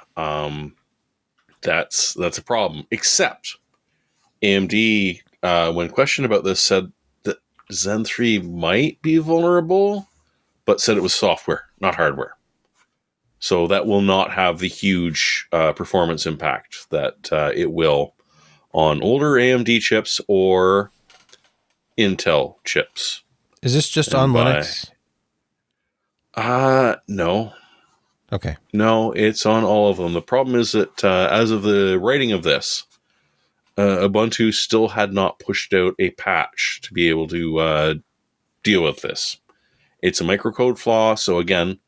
that's a problem. Except AMD, when questioned about this, said that Zen 3 might be vulnerable, but said it was software, not hardware. So that will not have the huge performance impact that it will on older AMD chips or Intel chips. Is this just on Linux? No. Okay. No, it's on all of them. The problem is that as of the writing of this, Ubuntu still had not pushed out a patch to be able to deal with this. It's a microcode flaw, so again,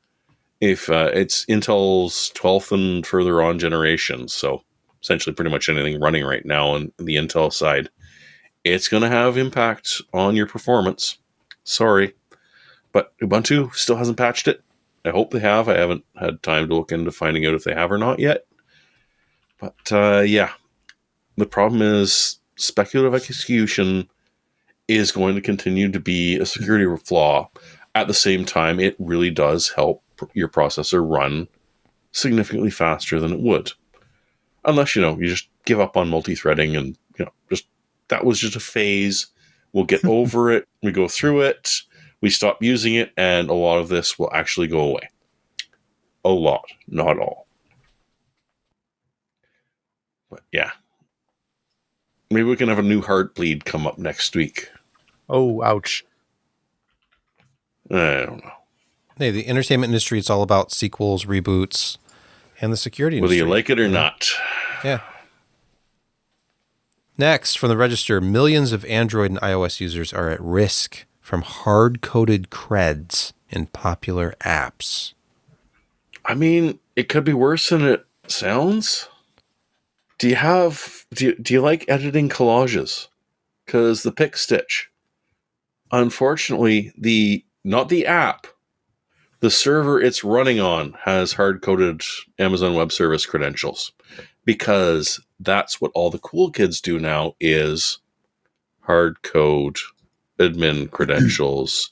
if it's Intel's 12th and further on generation, so essentially pretty much anything running right now on the Intel side, it's going to have impact on your performance. Sorry. But Ubuntu still hasn't patched it. I hope they have. I haven't had time to look into finding out if they have or not yet. But yeah, the problem is speculative execution is going to continue to be a security flaw. At the same time, it really does help your processor run significantly faster than it would. Unless, you just give up on multi-threading and, just that was just a phase. We'll get over it. We go through it. We stop using it, and a lot of this will actually go away. A lot, not all. But yeah. Maybe we can have a new Heartbleed come up next week. Oh, ouch. I don't know. Hey, the entertainment industry, it's all about sequels, reboots, and the security Whether industry. you like it or not. Yeah. Next, from the Register, millions of Android and iOS users are at risk from hard-coded creds in popular apps. I mean, it could be worse than it sounds. Do you like editing collages? Because the pick stitch, unfortunately, not the app, the server it's running on has hard-coded Amazon Web Service credentials, because that's what all the cool kids do now is hard code admin credentials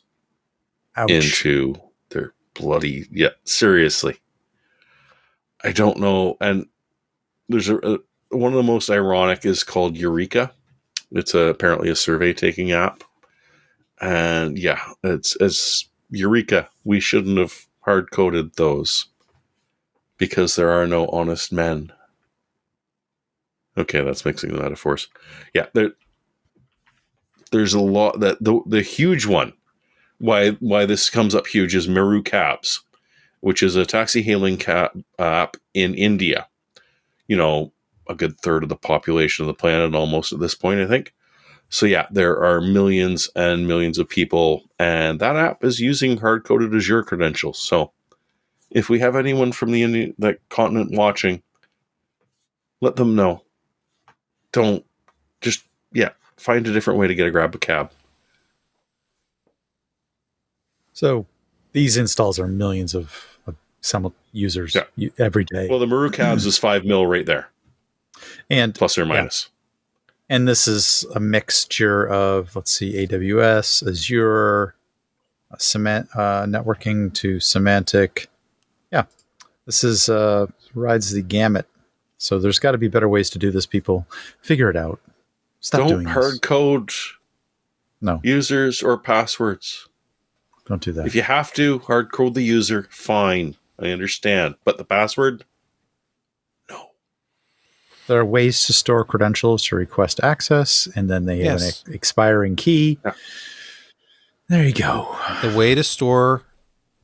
into their bloody, yeah, seriously. I don't know. And there's one of the most ironic is called Eureka. It's apparently a survey taking app. And yeah, it's Eureka. We shouldn't have hard coded those because there are no honest men. Okay, that's mixing the metaphors. Yeah, there's a lot that the huge one. Why this comes up huge is Meru Cabs, which is a taxi hailing app in India. A good third of the population of the planet almost at this point, I think. So yeah, there are millions and millions of people, and that app is using hard-coded Azure credentials. So if we have anyone from that continent watching, let them know. Don't just, find a different way to grab a cab. So these installs are millions of some users every day. Well, the Meru Cabs is 5 mil right there. And plus or minus. Yeah. And this is a mixture of, let's see, AWS, Azure, networking to semantic. Yeah, this is rides the gamut. So there's got to be better ways to do this, people. Figure it out. Stop doing this. Don't hard code no users or passwords. Don't do that. If you have to hard code the user, fine. I understand. But the password? No. There are ways to store credentials to request access, and then they have an expiring key. Yeah. There you go. The way to store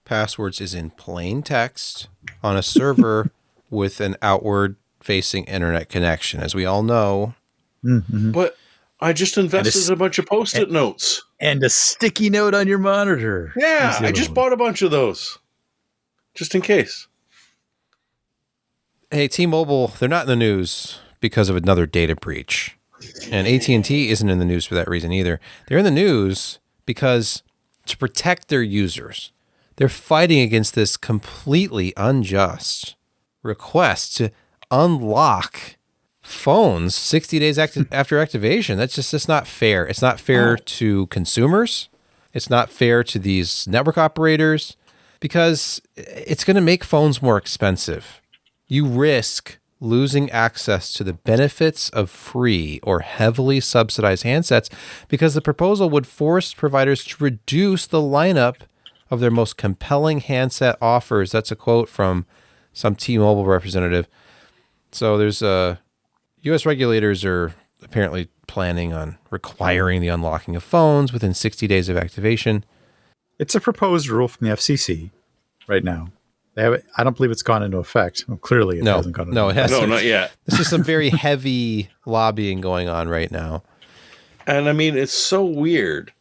passwords is in plain text on a server with an outward-facing internet connection. As we all know, But I just invested a bunch of Post-it notes. And a sticky note on your monitor. Yeah, Here's the I other just one. bought a bunch of those. Just in case. hey, T-Mobile, they're not in the news because of another data breach. And AT&T isn't in the news for that reason either. They're in the news because to protect their users, they're fighting against this completely unjust request to unlock phones 60 days after activation. That's not fair. It's not fair to consumers. It's not fair to these network operators because it's going to make phones more expensive. You risk losing access to the benefits of free or heavily subsidized handsets because the proposal would force providers to reduce the lineup of their most compelling handset offers. That's a quote from some T-Mobile representative. So there's U.S. regulators are apparently planning on requiring the unlocking of phones within 60 days of activation. It's a proposed rule from the FCC right now. I don't believe it's gone into effect. Well, clearly, it hasn't gone into effect. It hasn't. No, not yet. This is some very heavy lobbying going on right now. And I mean, it's so weird.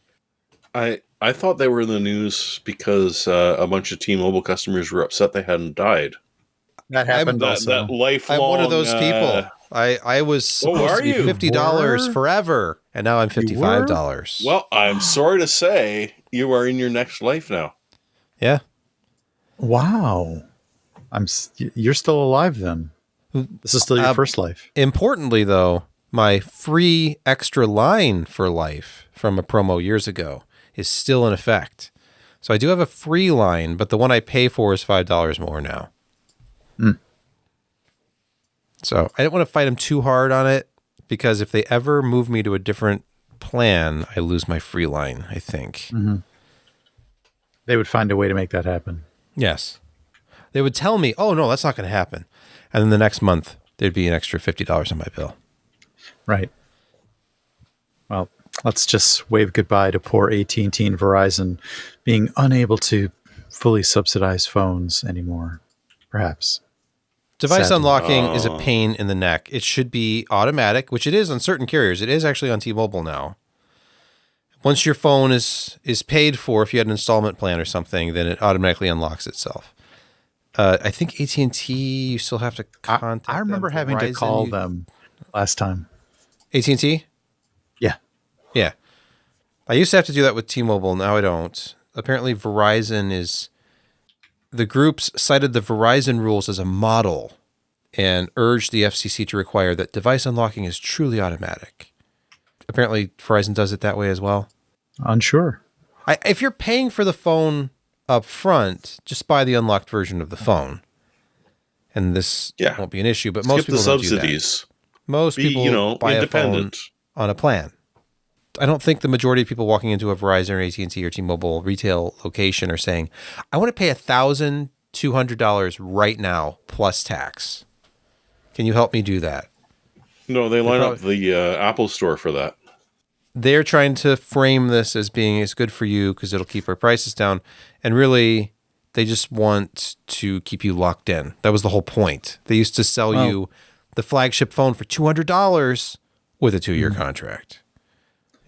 I thought they were in the news because a bunch of T-Mobile customers were upset they hadn't died. That happened That also. lifelong. I'm one of those people. I was supposed to be are you? $50 forever, and now I'm $55. Well, I'm sorry to say you are in your next life now. Yeah. Wow. You're still alive then. This is still your first life. Importantly, though, my free extra line for life from a promo years ago is still in effect. So I do have a free line, but the one I pay for is $5 more now. So I didn't want to fight them too hard on it because if they ever move me to a different plan, I lose my free line, I think. They would find a way to make that happen. Yes. They would tell me, oh, no, that's not going to happen. And then the next month, there'd be an extra $50 on my bill. Right. Well, let's just wave goodbye to poor AT&T and Verizon being unable to fully subsidize phones anymore, perhaps. Device Sadly. unlocking is a pain in the neck. It should be automatic, which it is on certain carriers. It is actually on T-Mobile now. Once your phone is paid for, if you had an installment plan or something, then it automatically unlocks itself. I think AT&T, you still have to contact I remember them. having to Verizon, call them last time. AT&T? Yeah. Yeah. I used to have to do that with T-Mobile. Now I don't. Apparently Verizon is... The groups cited the Verizon rules as a model and urged the FCC to require that device unlocking is truly automatic. Apparently Verizon does it that way as well. Unsure. If you're paying for the phone up front, just buy the unlocked version of the phone. And this won't be an issue, but most Skip people the don't do subsidies. that. Most people buy independent. a phone on a plan. I don't think the majority of people walking into a Verizon or AT&T or T-Mobile retail location are saying, I want to pay $1,200 right now plus tax. Can you help me do that? No, they line up the Apple Store for that. They're trying to frame this as being it's good for you because it'll keep our prices down. And really, they just want to keep you locked in. That was the whole point. They used to sell you the flagship phone for $200 with a 2-year contract.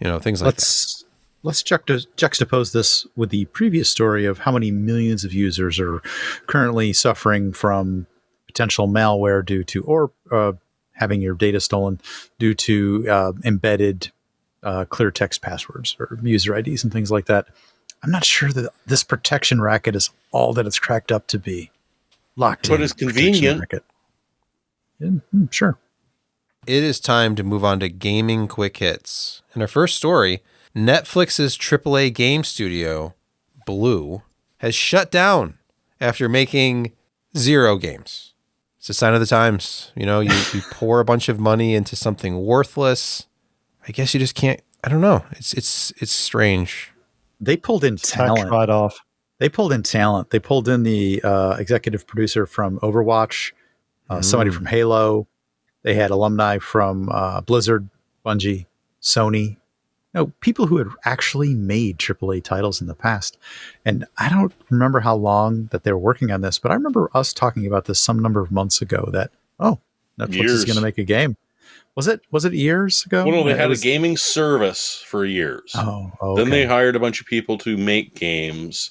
You know, things like that. Let's juxtapose this with the previous story of how many millions of users are currently suffering from potential malware due to, or having your data stolen due to embedded clear text passwords or user IDs and things like that. I'm not sure that this protection racket is all that it's cracked up to be. Locked in. But it's convenient. Sure. It is time to move on to gaming quick hits. In our first story, Netflix's AAA game studio, Blue, has shut down after making 0 games. It's a sign of the times. You know, you pour a bunch of money into something worthless. I guess you just can't. I don't know. It's strange. They pulled in Tax talent. write-off. They pulled in talent. They pulled in the executive producer from Overwatch, somebody from Halo. They had alumni from Blizzard, Bungie, Sony. People who had actually made AAA titles in the past. And I don't remember how long that they were working on this, but I remember us talking about this some number of months ago that, Netflix is going to make a game. Was it years ago? Well, no, they had a gaming service for years. Oh, okay. Then they hired a bunch of people to make games.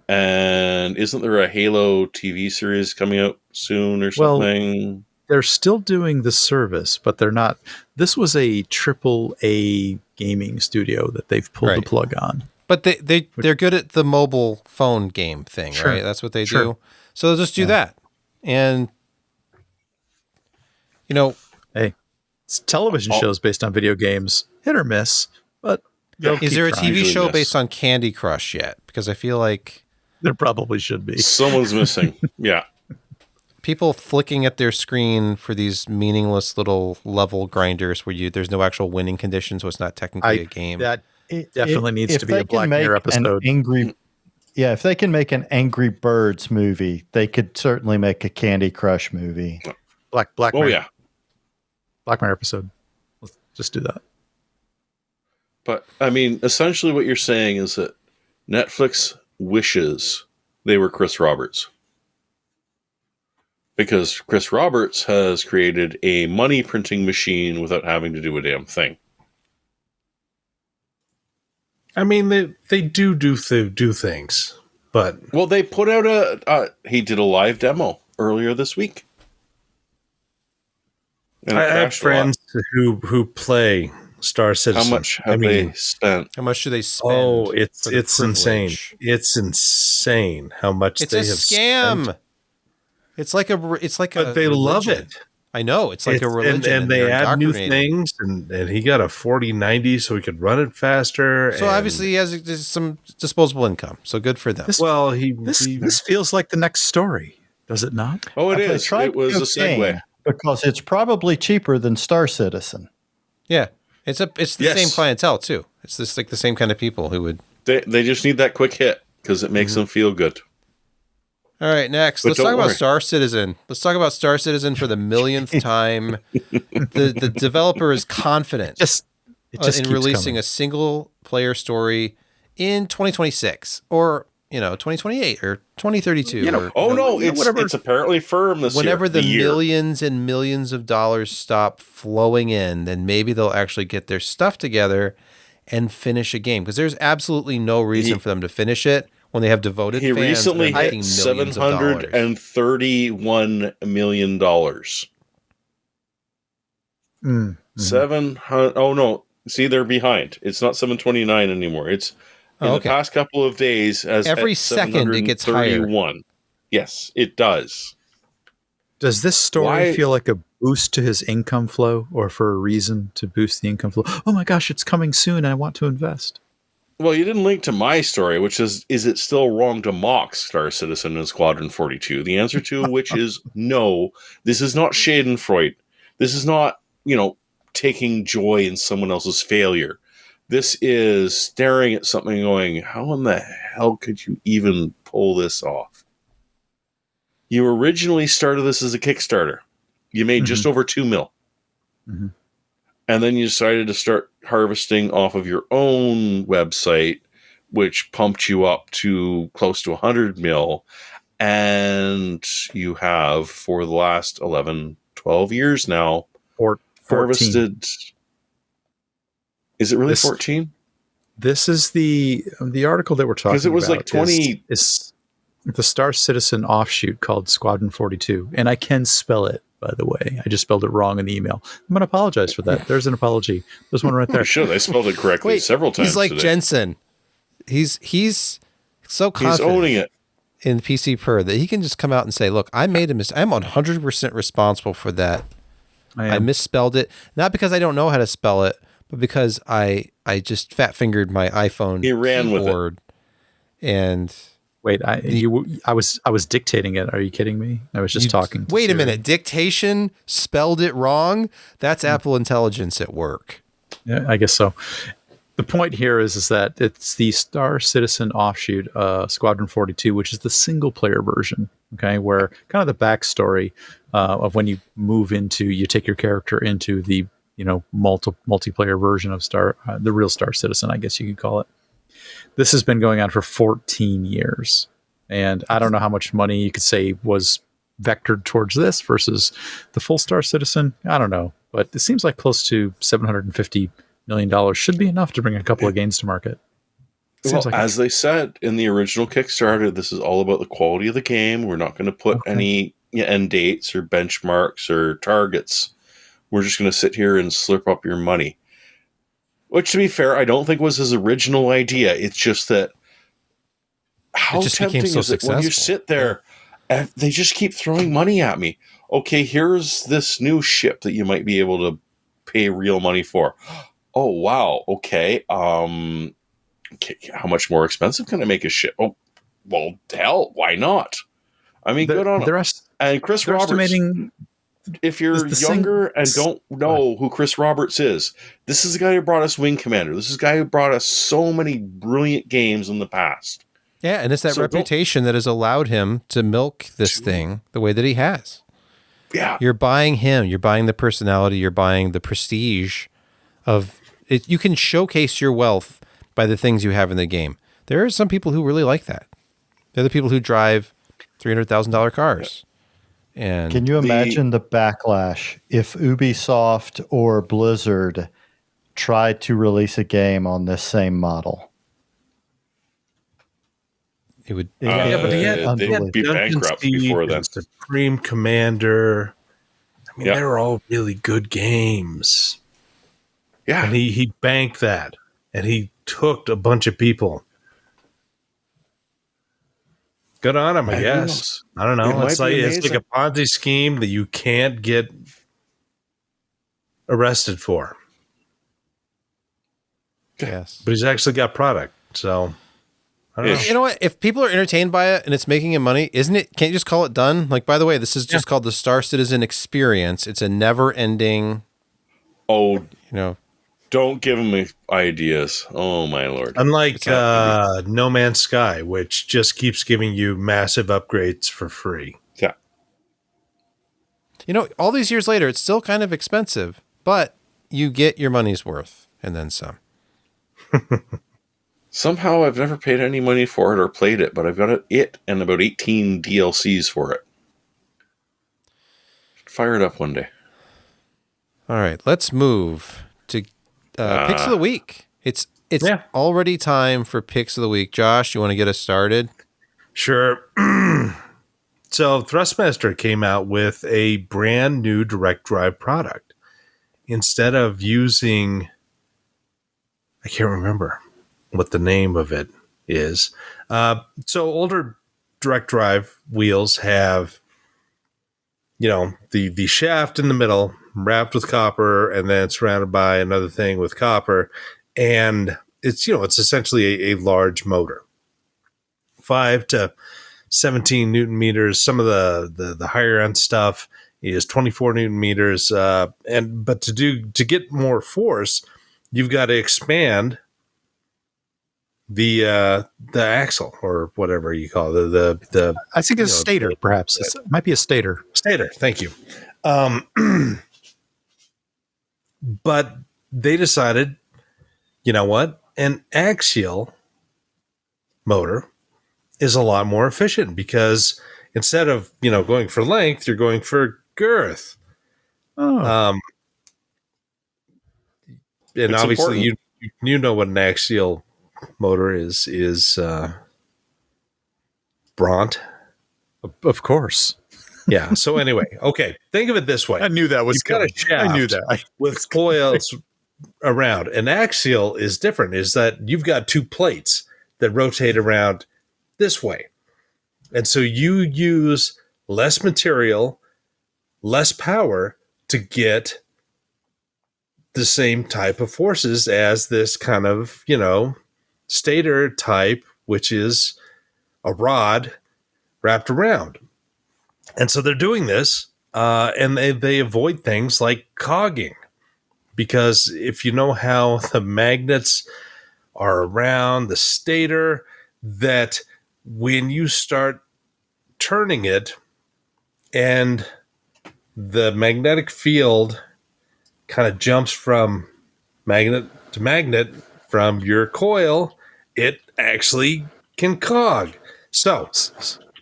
And isn't there a Halo TV series coming out soon or something? Well, they're still doing the service, but they're not. This was a AAA gaming studio that they've pulled the plug on. But they're good at the mobile phone game thing, right? That's what they do. So they'll just do that. And, hey, it's television shows based on video games, hit or miss, but is there a trying. TV Usually show miss. based on Candy Crush yet? Because I feel like there probably should be. Someone's missing. Yeah. people flicking at their screen for these meaningless little level grinders where there's no actual winning condition, so it's not technically a game. That definitely needs if to be they a Black can make Mirror an episode. if they can make an Angry Birds movie, they could certainly make a Candy Crush movie. Black Oh, Mirror. yeah. Black Mirror episode. Let's just do that. But, I mean, essentially what you're saying is that Netflix wishes they were Chris Roberts. Because Chris Roberts has created a money printing machine without having to do a damn thing. I mean, they do things, but Well, they put out he did a live demo earlier this week. And it I have crashed a lot. friends who play Star Citizen. How much have they spent? How much do they spend? Oh, for it's the insane. privilege? It's insane how much It's they a have scam. spent. It's like a. But they love religion. it. I know. It's like a religion, and they they're add new indoctrinated. things. And he got a 4090 so he could run it faster. So and, obviously he has some disposable income. So good for them. This feels like the next story, does it not? Oh, it If they is. tried It was a cocaine, segue. because it's probably cheaper than Star Citizen. Yeah, it's the Yes. same clientele too. It's just like the same kind of people who would. They just need that quick hit because it makes them feel good. All right, next. But Let's don't talk about worry. Star Citizen. Let's talk about Star Citizen for the millionth time. The developer is confident It just in keeps releasing coming. a single player story in 2026 or 2028 or 2032 or Oh no, whatever. it's apparently firm this whenever year. the year. millions and millions of dollars stop flowing in, then maybe they'll actually get their stuff together and finish a game, because there's absolutely no reason for them to finish it when they have devoted He fans recently that are hit making millions of dollars. $731 million. Oh no, see, they're behind. It's not 729 anymore. It's in okay. the past couple of days as Every at second it gets higher. 731. Yes, it does. Does this story Why- feel like a boost to his income flow, or for a reason to boost the income flow? Oh my gosh, it's coming soon. I want to invest. Well, you didn't link to my story, which is it still wrong to mock Star Citizen and Squadron 42? The answer to which is no. This is not Schadenfreude. This is not, taking joy in someone else's failure. This is staring at something going, how in the hell could you even pull this off? You originally started this as a Kickstarter. You made just over 2 mil. Mhm. And then you decided to start harvesting off of your own website, which pumped you up to close to 100 mil. And you have, for the last 11, 12 years now, Or 14. harvested. Is it really This- 14? This is the article that we're talking about. Because it was like 20. Is the Star Citizen offshoot called Squadron 42. And I can spell it, by the way. I just spelled it wrong in the email. I'm going to apologize for that. There's an apology. There's one right there. You should. I spelled it correctly several times. He's like today. Jensen. He's so He's confident owning it. in PCPer that he can just come out and say, "Look, I made a mistake. I'm 100% responsible for that. I misspelled it, not because I don't know how to spell it, but because I just fat fingered my iPhone He ran with it. keyboard." And Wait, I was dictating it. Are you kidding me? I was just talking. to Wait a Siri. minute, dictation spelled it wrong. That's Apple Intelligence at work. Yeah, I guess so. The point here is that it's the Star Citizen offshoot, Squadron 42, which is the single player version. Okay, where kind of the backstory of when you you take your character into the multiplayer version of the real Star Citizen, I guess you could call it. This has been going on for 14 years, and I don't know how much money you could say was vectored towards this versus the full Star Citizen. I don't know, but it seems like close to $750 million should be enough to bring a couple of games to market. Well, as they said in the original Kickstarter, this is all about the quality of the game. We're not going to put any end dates or benchmarks or targets. We're just going to sit here and slurp up your money. Which, to be fair, I don't think was his original idea. It's just that how tempting is it when you sit there and they just keep throwing money at me? Okay, here's this new ship that you might be able to pay real money for. Oh, wow. Okay. How much more expensive can I make a ship? Oh, well, hell, why not? I mean, good on him. And Chris Roberts, if you're younger and don't know who Chris Roberts is, this is the guy who brought us Wing Commander. This is the guy who brought us so many brilliant games in the past. Yeah, and it's that reputation that has allowed him to milk this thing the way that he has. Yeah. You're buying him. You're buying the personality. You're buying the prestige of it. You can showcase your wealth by the things you have in the game. There are some people who really like that. They're the people who drive $300,000 cars. And can you imagine the backlash if Ubisoft or Blizzard tried to release a game on this same model? It would. But they'd be bankrupt before then. Supreme Commander. I mean, they were all really good games. Yeah. And he banked that. And he took a bunch of people. Good on him, I guess. I don't know. It's like a Ponzi scheme that you can't get arrested for. Yes. But he's actually got product. So, I don't know. You know what? If people are entertained by it and it's making him money, isn't it? Can't you just call it done? Like, by the way, this is just called the Star Citizen Experience. It's a never-ending. Don't give him ideas. Oh, my Lord. Unlike No Man's Sky, which just keeps giving you massive upgrades for free. Yeah. All these years later, it's still kind of expensive, but you get your money's worth and then some. Somehow I've never paid any money for it or played it, but I've got it and about 18 DLCs for it. Fire it up one day. All right, let's move to Picks of the Week. It's already time for Picks of the Week. Josh, you want to get us started? Sure. So Thrustmaster came out with a brand new direct drive product. Instead of using, I can't remember what the name of it is. So older direct drive wheels have, the shaft in the middle wrapped with copper and then surrounded by another thing with copper. And it's essentially a large motor, 5 to 17 Newton meters. Some of the higher end stuff is 24 Newton meters. But to get more force, you've got to expand the axle or whatever you call it. The I think it's a stator, perhaps. It might be a stator. Stator, thank you. But they decided, you know what? An axial motor is a lot more efficient because instead of, going for length, you're going for girth. And It's obviously important. you know what an axial motor is Bront. Of course. Yeah. So anyway, okay. Think of it this way. I knew that was You've got a shaft I knew that. with coils around. An axial is different, is that you've got two plates that rotate around this way. And so you use less material, less power to get the same type of forces as this kind of, stator type, which is a rod wrapped around. And so they're doing this, and they avoid things like cogging. because if you know how the magnets are around the stator, that when you start turning it and the magnetic field kind of jumps from magnet to magnet from your coil, it actually can cog. So I know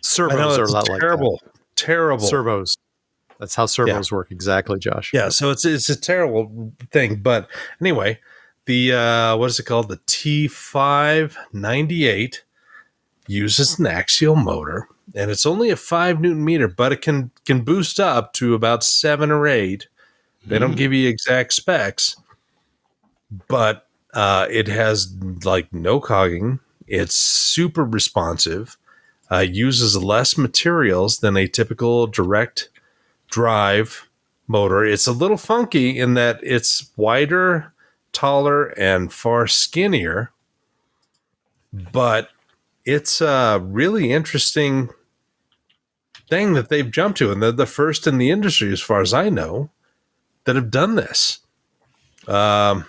Servos are a it's lot like terrible, that. terrible. Servos. That's how servos work exactly, Josh. Yeah, so it's a terrible thing. But anyway, the what is it called? The T598 uses an axial motor, and it's only a 5 Newton meter, but it can boost up to about 7 or 8. They don't give you exact specs, but it has like no cogging. It's super responsive. Uses less materials than a typical direct drive motor. It's a little funky in that it's wider, taller, and far skinnier, but it's a really interesting thing that they've jumped to, and they're the first in the industry, as far as I know, that have done this. And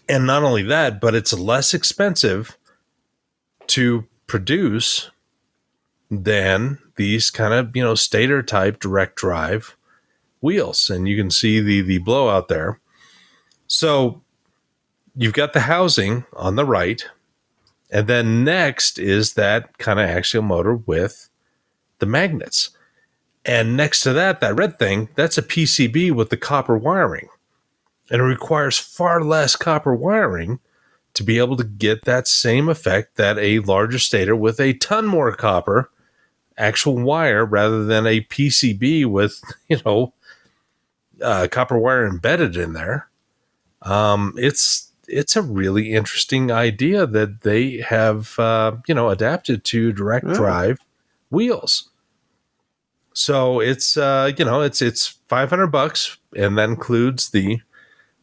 not only that, but it's less expensive to produce than these kind of, stator type direct drive wheels. And you can see the blowout there. So you've got the housing on the right, and then next is that kind of axial motor with the magnets. And next to that red thing, that's a PCB with the copper wiring. And it requires far less copper wiring to be able to get that same effect that a larger stator with a ton more copper actual wire rather than a PCB with, copper wire embedded in there. It's a really interesting idea that they have, adapted to direct drive wheels. So it's, it's $500, and that includes the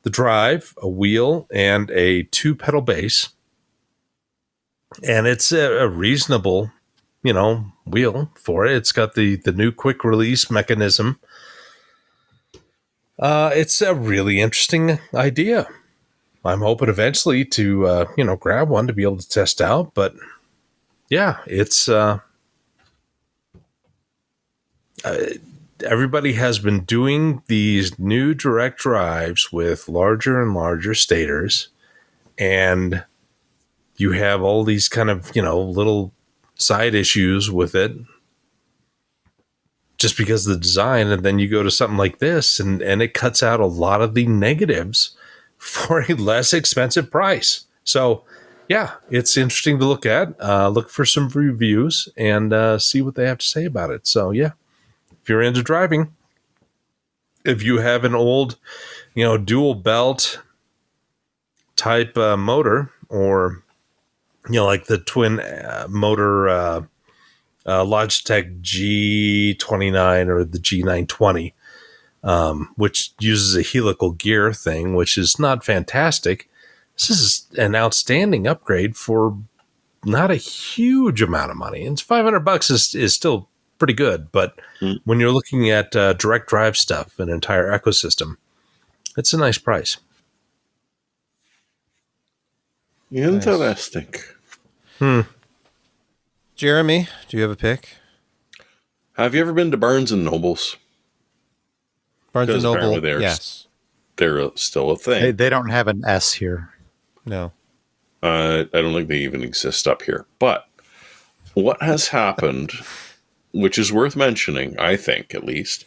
drive, a wheel, and a 2-pedal base. And it's a reasonable, wheel for it. It's got the new quick release mechanism. It's a really interesting idea. I'm hoping eventually to, grab one to be able to test out. But yeah, it's everybody has been doing these new direct drives with larger and larger stators, and you have all these kind of, little side issues with it just because of the design. And then you go to something like this, and it cuts out a lot of the negatives for a less expensive price. So yeah, it's interesting to look at, look for some reviews and see what they have to say about it. So yeah, if you're into driving, if you have an old, dual belt type motor, or, like the twin motor Logitech G29 or the G920, which uses a helical gear thing, which is not fantastic. This is an outstanding upgrade for not a huge amount of money. And $500 is still pretty good, but when you're looking at direct drive stuff, an entire ecosystem, it's a nice price. Interesting. Jeremy, do you have a pick? Have you ever been to Barnes and Nobles? Barnes and Noble, apparently yes. They're still a thing. They don't have an S here. No. I don't think they even exist up here. But what has happened, which is worth mentioning, I think at least,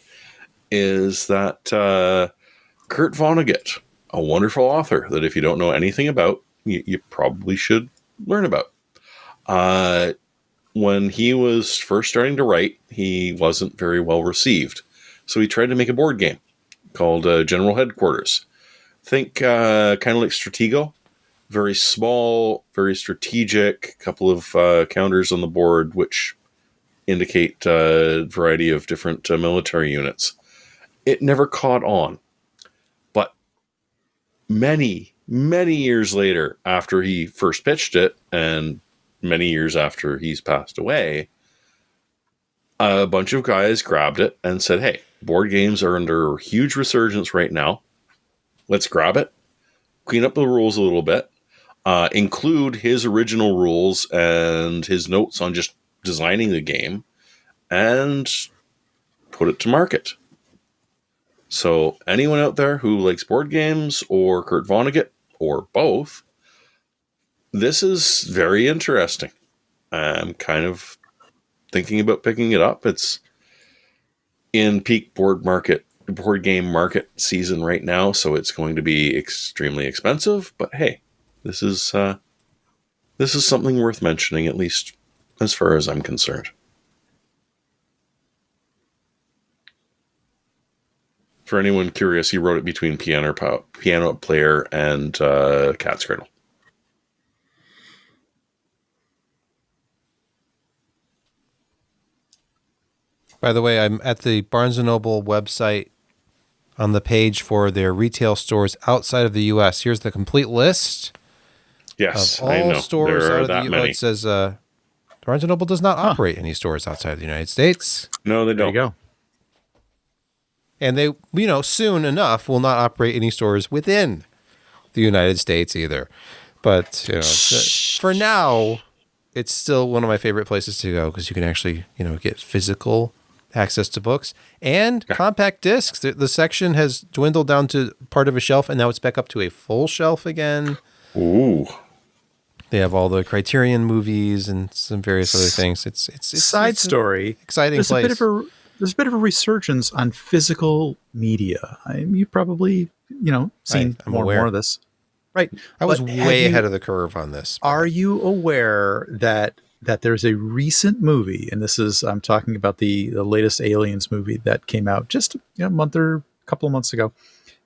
is that Kurt Vonnegut, a wonderful author that if you don't know anything about, you probably should learn about. When he was first starting to write, he wasn't very well received. So he tried to make a board game called General Headquarters. Think kind of like Stratego. Very small, very strategic, couple of counters on the board, which indicate a variety of different military units. It never caught on. But many, many years later, after he first pitched it, and many years after he's passed away, a bunch of guys grabbed it and said, hey, board games are under huge resurgence right now. let's grab it, clean up the rules a little bit, include his original rules and his notes on just designing the game, and put it to market. So anyone out there who likes board games or Kurt Vonnegut or both, this is very interesting. I'm kind of thinking about picking it up. It's in peak board game market season right now, so it's going to be extremely expensive. But hey, this is something worth mentioning, at least as far as I'm concerned. For anyone curious, he wrote it between Piano Player and Cat's Cradle. By the way, I'm at the Barnes & Noble website on the page for their retail stores outside of the U.S. Here's the complete list Yes, of all I know. stores There out are of the that U.S. many. It says Barnes & Noble does not operate any stores outside of the United States. No, they There don't. you go. And they, soon enough will not operate any stores within the United States either. But, for now, it's still one of my favorite places to go because you can actually, get physical access to books and compact discs. The section has dwindled down to part of a shelf, and now it's back up to a full shelf again. Ooh. They have all the Criterion movies and some various other things. It's Side it's an story. exciting There's place. There's a bit of a resurgence on physical media. You've probably, seen I'm more and aware. more of this. Right. I was But way ahead of the curve on this. Are you aware that there's a recent movie, and I'm talking about the latest Aliens movie that came out just a month or a couple of months ago,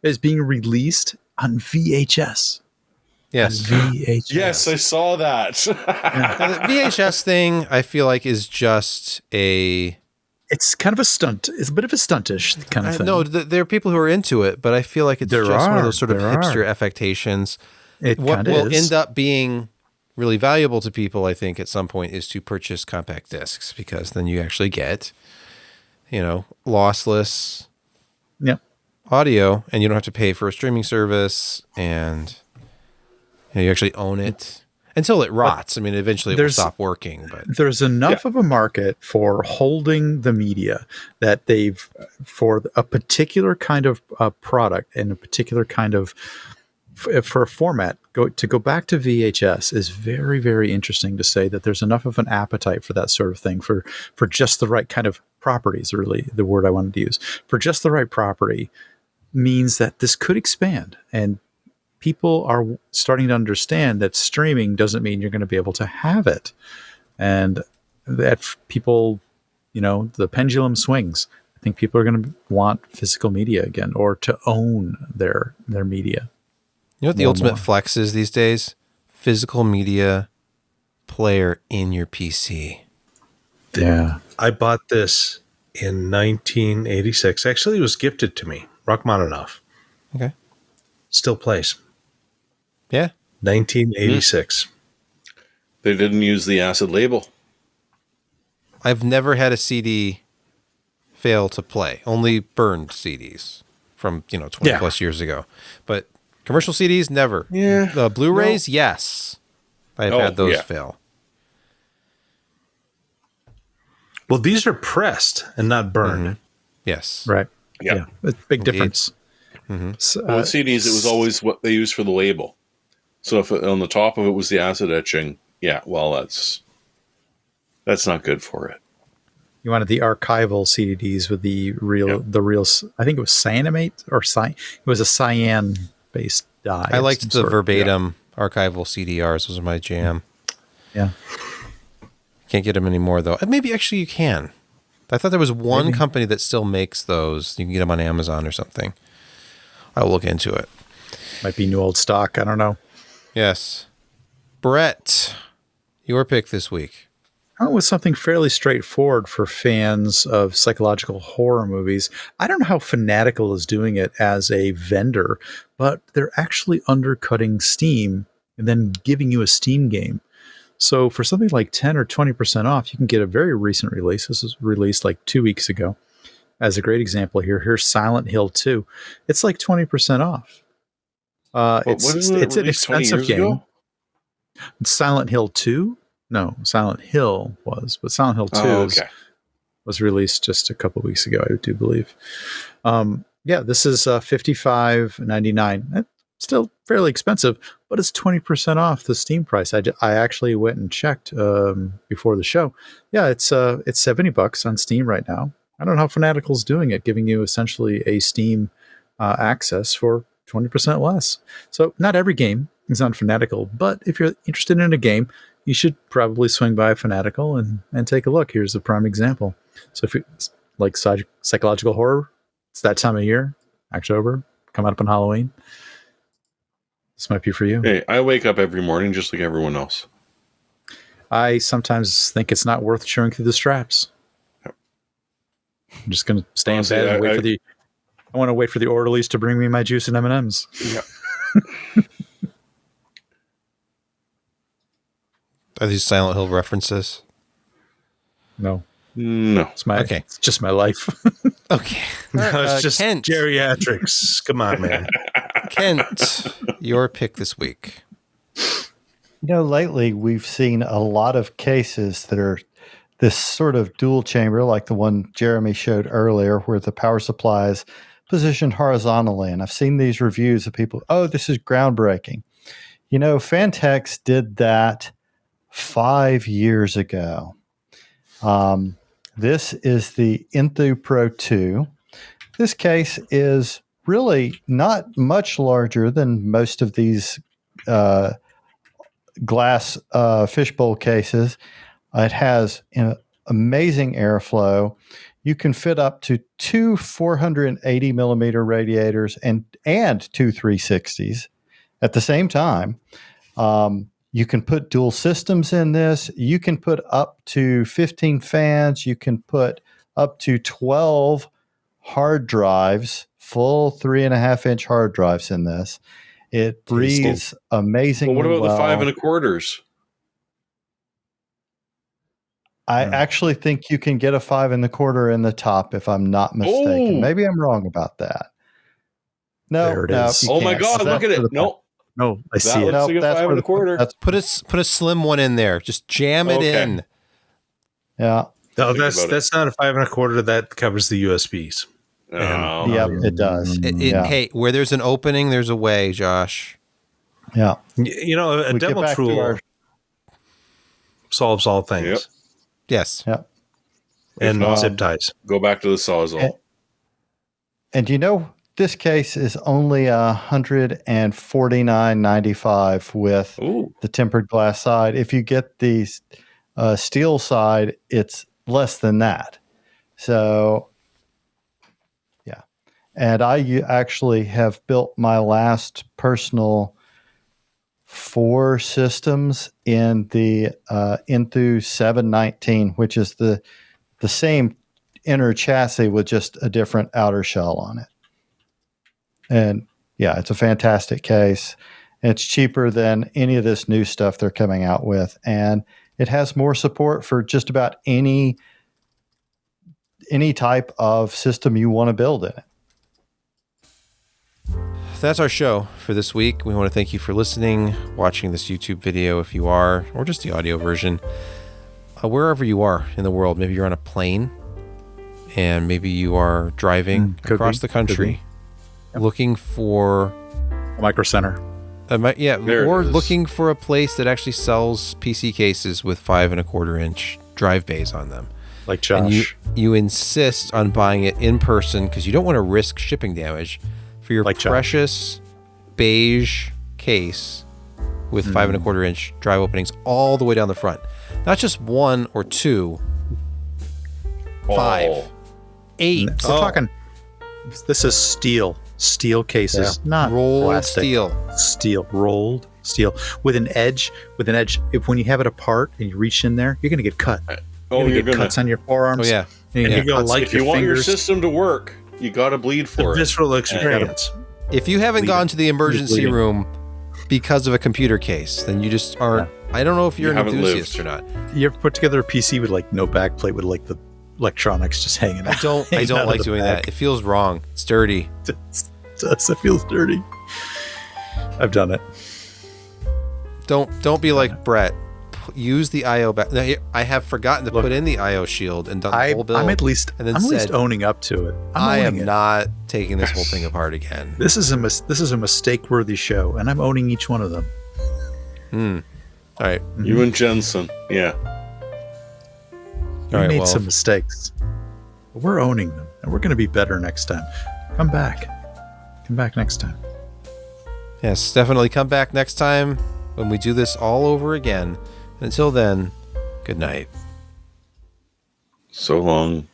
is being released on VHS. Yes. On VHS. Yes, I saw that. Now, the VHS thing, I feel like, is just a... It's kind of a stunt. It's a bit of a stuntish kind of thing. No, there are people who are into it, but I feel like it's There just one of are, those sort of there hipster are. affectations. It What kinda will is. end up being really valuable to people, I think, at some point is to purchase compact discs, because then you actually get, lossless Yeah. audio, and you don't have to pay for a streaming service, and you actually own it until it rots. I mean, eventually it will there's- stop working, but There's enough of a market for holding the media that for a particular kind of product and a particular kind of, for a format, go back to VHS is very, very interesting to say that there's enough of an appetite for that sort of thing, for just the right kind of properties, really the word I wanted to use, for just the right property means that this could expand, and people are starting to understand that streaming doesn't mean you're going to be able to have it. And that people, the pendulum swings. I think people are going to want physical media again, or to own their media. you know what the More and ultimate more. flex is these days? Physical media player in your PC. Yeah. I bought this in 1986. Actually, it was gifted to me. Rachmaninoff. Okay. Still plays. Yeah. 1986. They didn't use the acid label. I've never had a CD fail to play. Only burned CDs from 20 Yeah. plus years ago, but commercial CDs never. Yeah. The Blu-rays, yes, I've Oh, had those yeah. fail. Well, these are pressed and not burned. Yes, Right. Yeah. It's a big Indeed. difference. So, Well, with CDs, it was always what they used for the label. So if on the top of it was the acid etching, that's not good for it. you wanted the archival CDs with the real, I think it was cyanamate or it was a cyan based dye. I of liked some the sort. verbatim archival CDRs. Those are my jam. Yeah. Can't get them anymore though. And maybe actually you can. I thought there was one Maybe. company that still makes those. You can get them on Amazon or something. I'll look into it. Might be new old stock. I don't know. Yes. Brett, your pick this week. I went with something fairly straightforward for fans of psychological horror movies. I don't know how Fanatical is doing it as a vendor, but they're actually undercutting Steam and then giving you a Steam game. So for something like 10 or 20% off, you can get a very recent release. This was released like 2 weeks ago. As a great example here, here's Silent Hill 2. It's like 20% off. Wasn't it It's an released 20 expensive years game. ago? Silent Hill 2? No, Silent Hill was, but Silent Hill 2 Okay. was released just a couple weeks ago, I do believe. Yeah, this is $55.99. Still fairly expensive, but it's 20% off the Steam price. I actually went and checked before the show. Yeah, it's $70 on Steam right now. I don't know how Fanatical's doing it, giving you essentially a Steam access for 20% less. So not every game is on Fanatical, but if you're interested in a game, you should probably swing by Fanatical and take a look. Here's a prime example. So if you like psychological horror, it's that time of year, October, coming up on Halloween. This might be for you. Hey, I wake up every morning just like everyone else. I sometimes think it's not worth chewing through the straps. Yep. I'm just going to stay Honestly, in bed and wait for the. I want to wait for the orderlies to bring me my juice and M&Ms. Yeah. Are these Silent Hill references? No, No. It's just my life. Okay. No, it's just Kent. geriatrics. Come on, man. Kent, your pick this week. Lately we've seen a lot of cases that are this sort of dual chamber, like the one Jeremy showed earlier, where the power supply is positioned horizontally. And I've seen these reviews of people, oh, this is groundbreaking. Fantex did that 5 years ago. This is the Enthoo Pro 2. This case is really not much larger than most of these glass fishbowl cases. It has amazing airflow. You can fit up to two 480 millimeter radiators and two 360s at the same time. You can put dual systems in this. You can put up to 15 fans. You can put up to 12 hard drives, full 3.5-inch hard drives in this. It breathes amazingly Well, what about well. the 5 1/4s? I actually think you can get a 5 1/4 in the top, if I'm not mistaken. Oh. Maybe I'm wrong about that. No, There it no, is. you Oh my can't. God! That's Look at for it. the- No, No, I see that it. looks like a that's 5 for the- 1/4. that's- Put a slim one in there. Just jam it Okay. in. Yeah, No, Think that's about it. that's not a 5 1/4. That covers the USBs. No. yeah, it does. Yeah. Hey, where there's an opening, there's a way, Josh. Yeah. A We get demo back to tool our- solves all things. Yep. Yes. Yeah. And not- zip ties. Go back to the Sawzall. And this case is only $149.95 with Ooh. the tempered glass side. If you get the steel side, it's less than that. So, yeah. And I actually have built my last personal 4 systems in the Enthoo 719, which is the same inner chassis with just a different outer shell on it. And yeah, it's a fantastic case. It's cheaper than any of this new stuff they're coming out with. And it has more support for just about any type of system you want to build in it. That's our show for this week. We want to thank you for listening, watching this YouTube video if you are, or just the audio version. Wherever you are in the world, maybe you're on a plane and maybe you are driving Could across be. the country looking for Micro Center. There it or is. looking for a place that actually sells PC cases with 5 1/4-inch drive bays on them. Like Josh. And you insist on buying it in person because you don't want to risk shipping damage for your Like Josh. precious beige case with 5 1/4-inch drive openings all the way down the front. Not just 1 or 2, 5, Oh. 8. We're talking. This is steel cases, not rolled plastic. steel. Rolled steel with an edge. If when you have it apart and you reach in there, you're going to get cut. Oh, you're get gonna. cuts on your forearms. Oh, yeah. And Yeah. you go like If you your want your fingers. system to work, you got to bleed The for it. visceral experience. If you haven't Bleeding. gone to the emergency bleeding. room because of a computer case, then you just aren't. I don't know if you're You an haven't enthusiast lived. or not. You ever put together a PC with like no backplate with like the electronics just hanging out? I don't hanging out of like the doing back? that. It feels wrong. It's dirty. It feels dirty. I've done it. Don't be like Brett. Use the IO back. Now, I have forgotten to put in the IO shield and done the whole build. I'm at least owning up to it. I am owning it. not taking this whole thing apart again. This is a mistake-worthy show, and I'm owning each one of them. All right. You and Jensen. Yeah. We made some mistakes. But we're owning them, and we're going to be better next time. Come back. Come back next time. Yes, definitely come back next time when we do this all over again. Until then, good night. So long.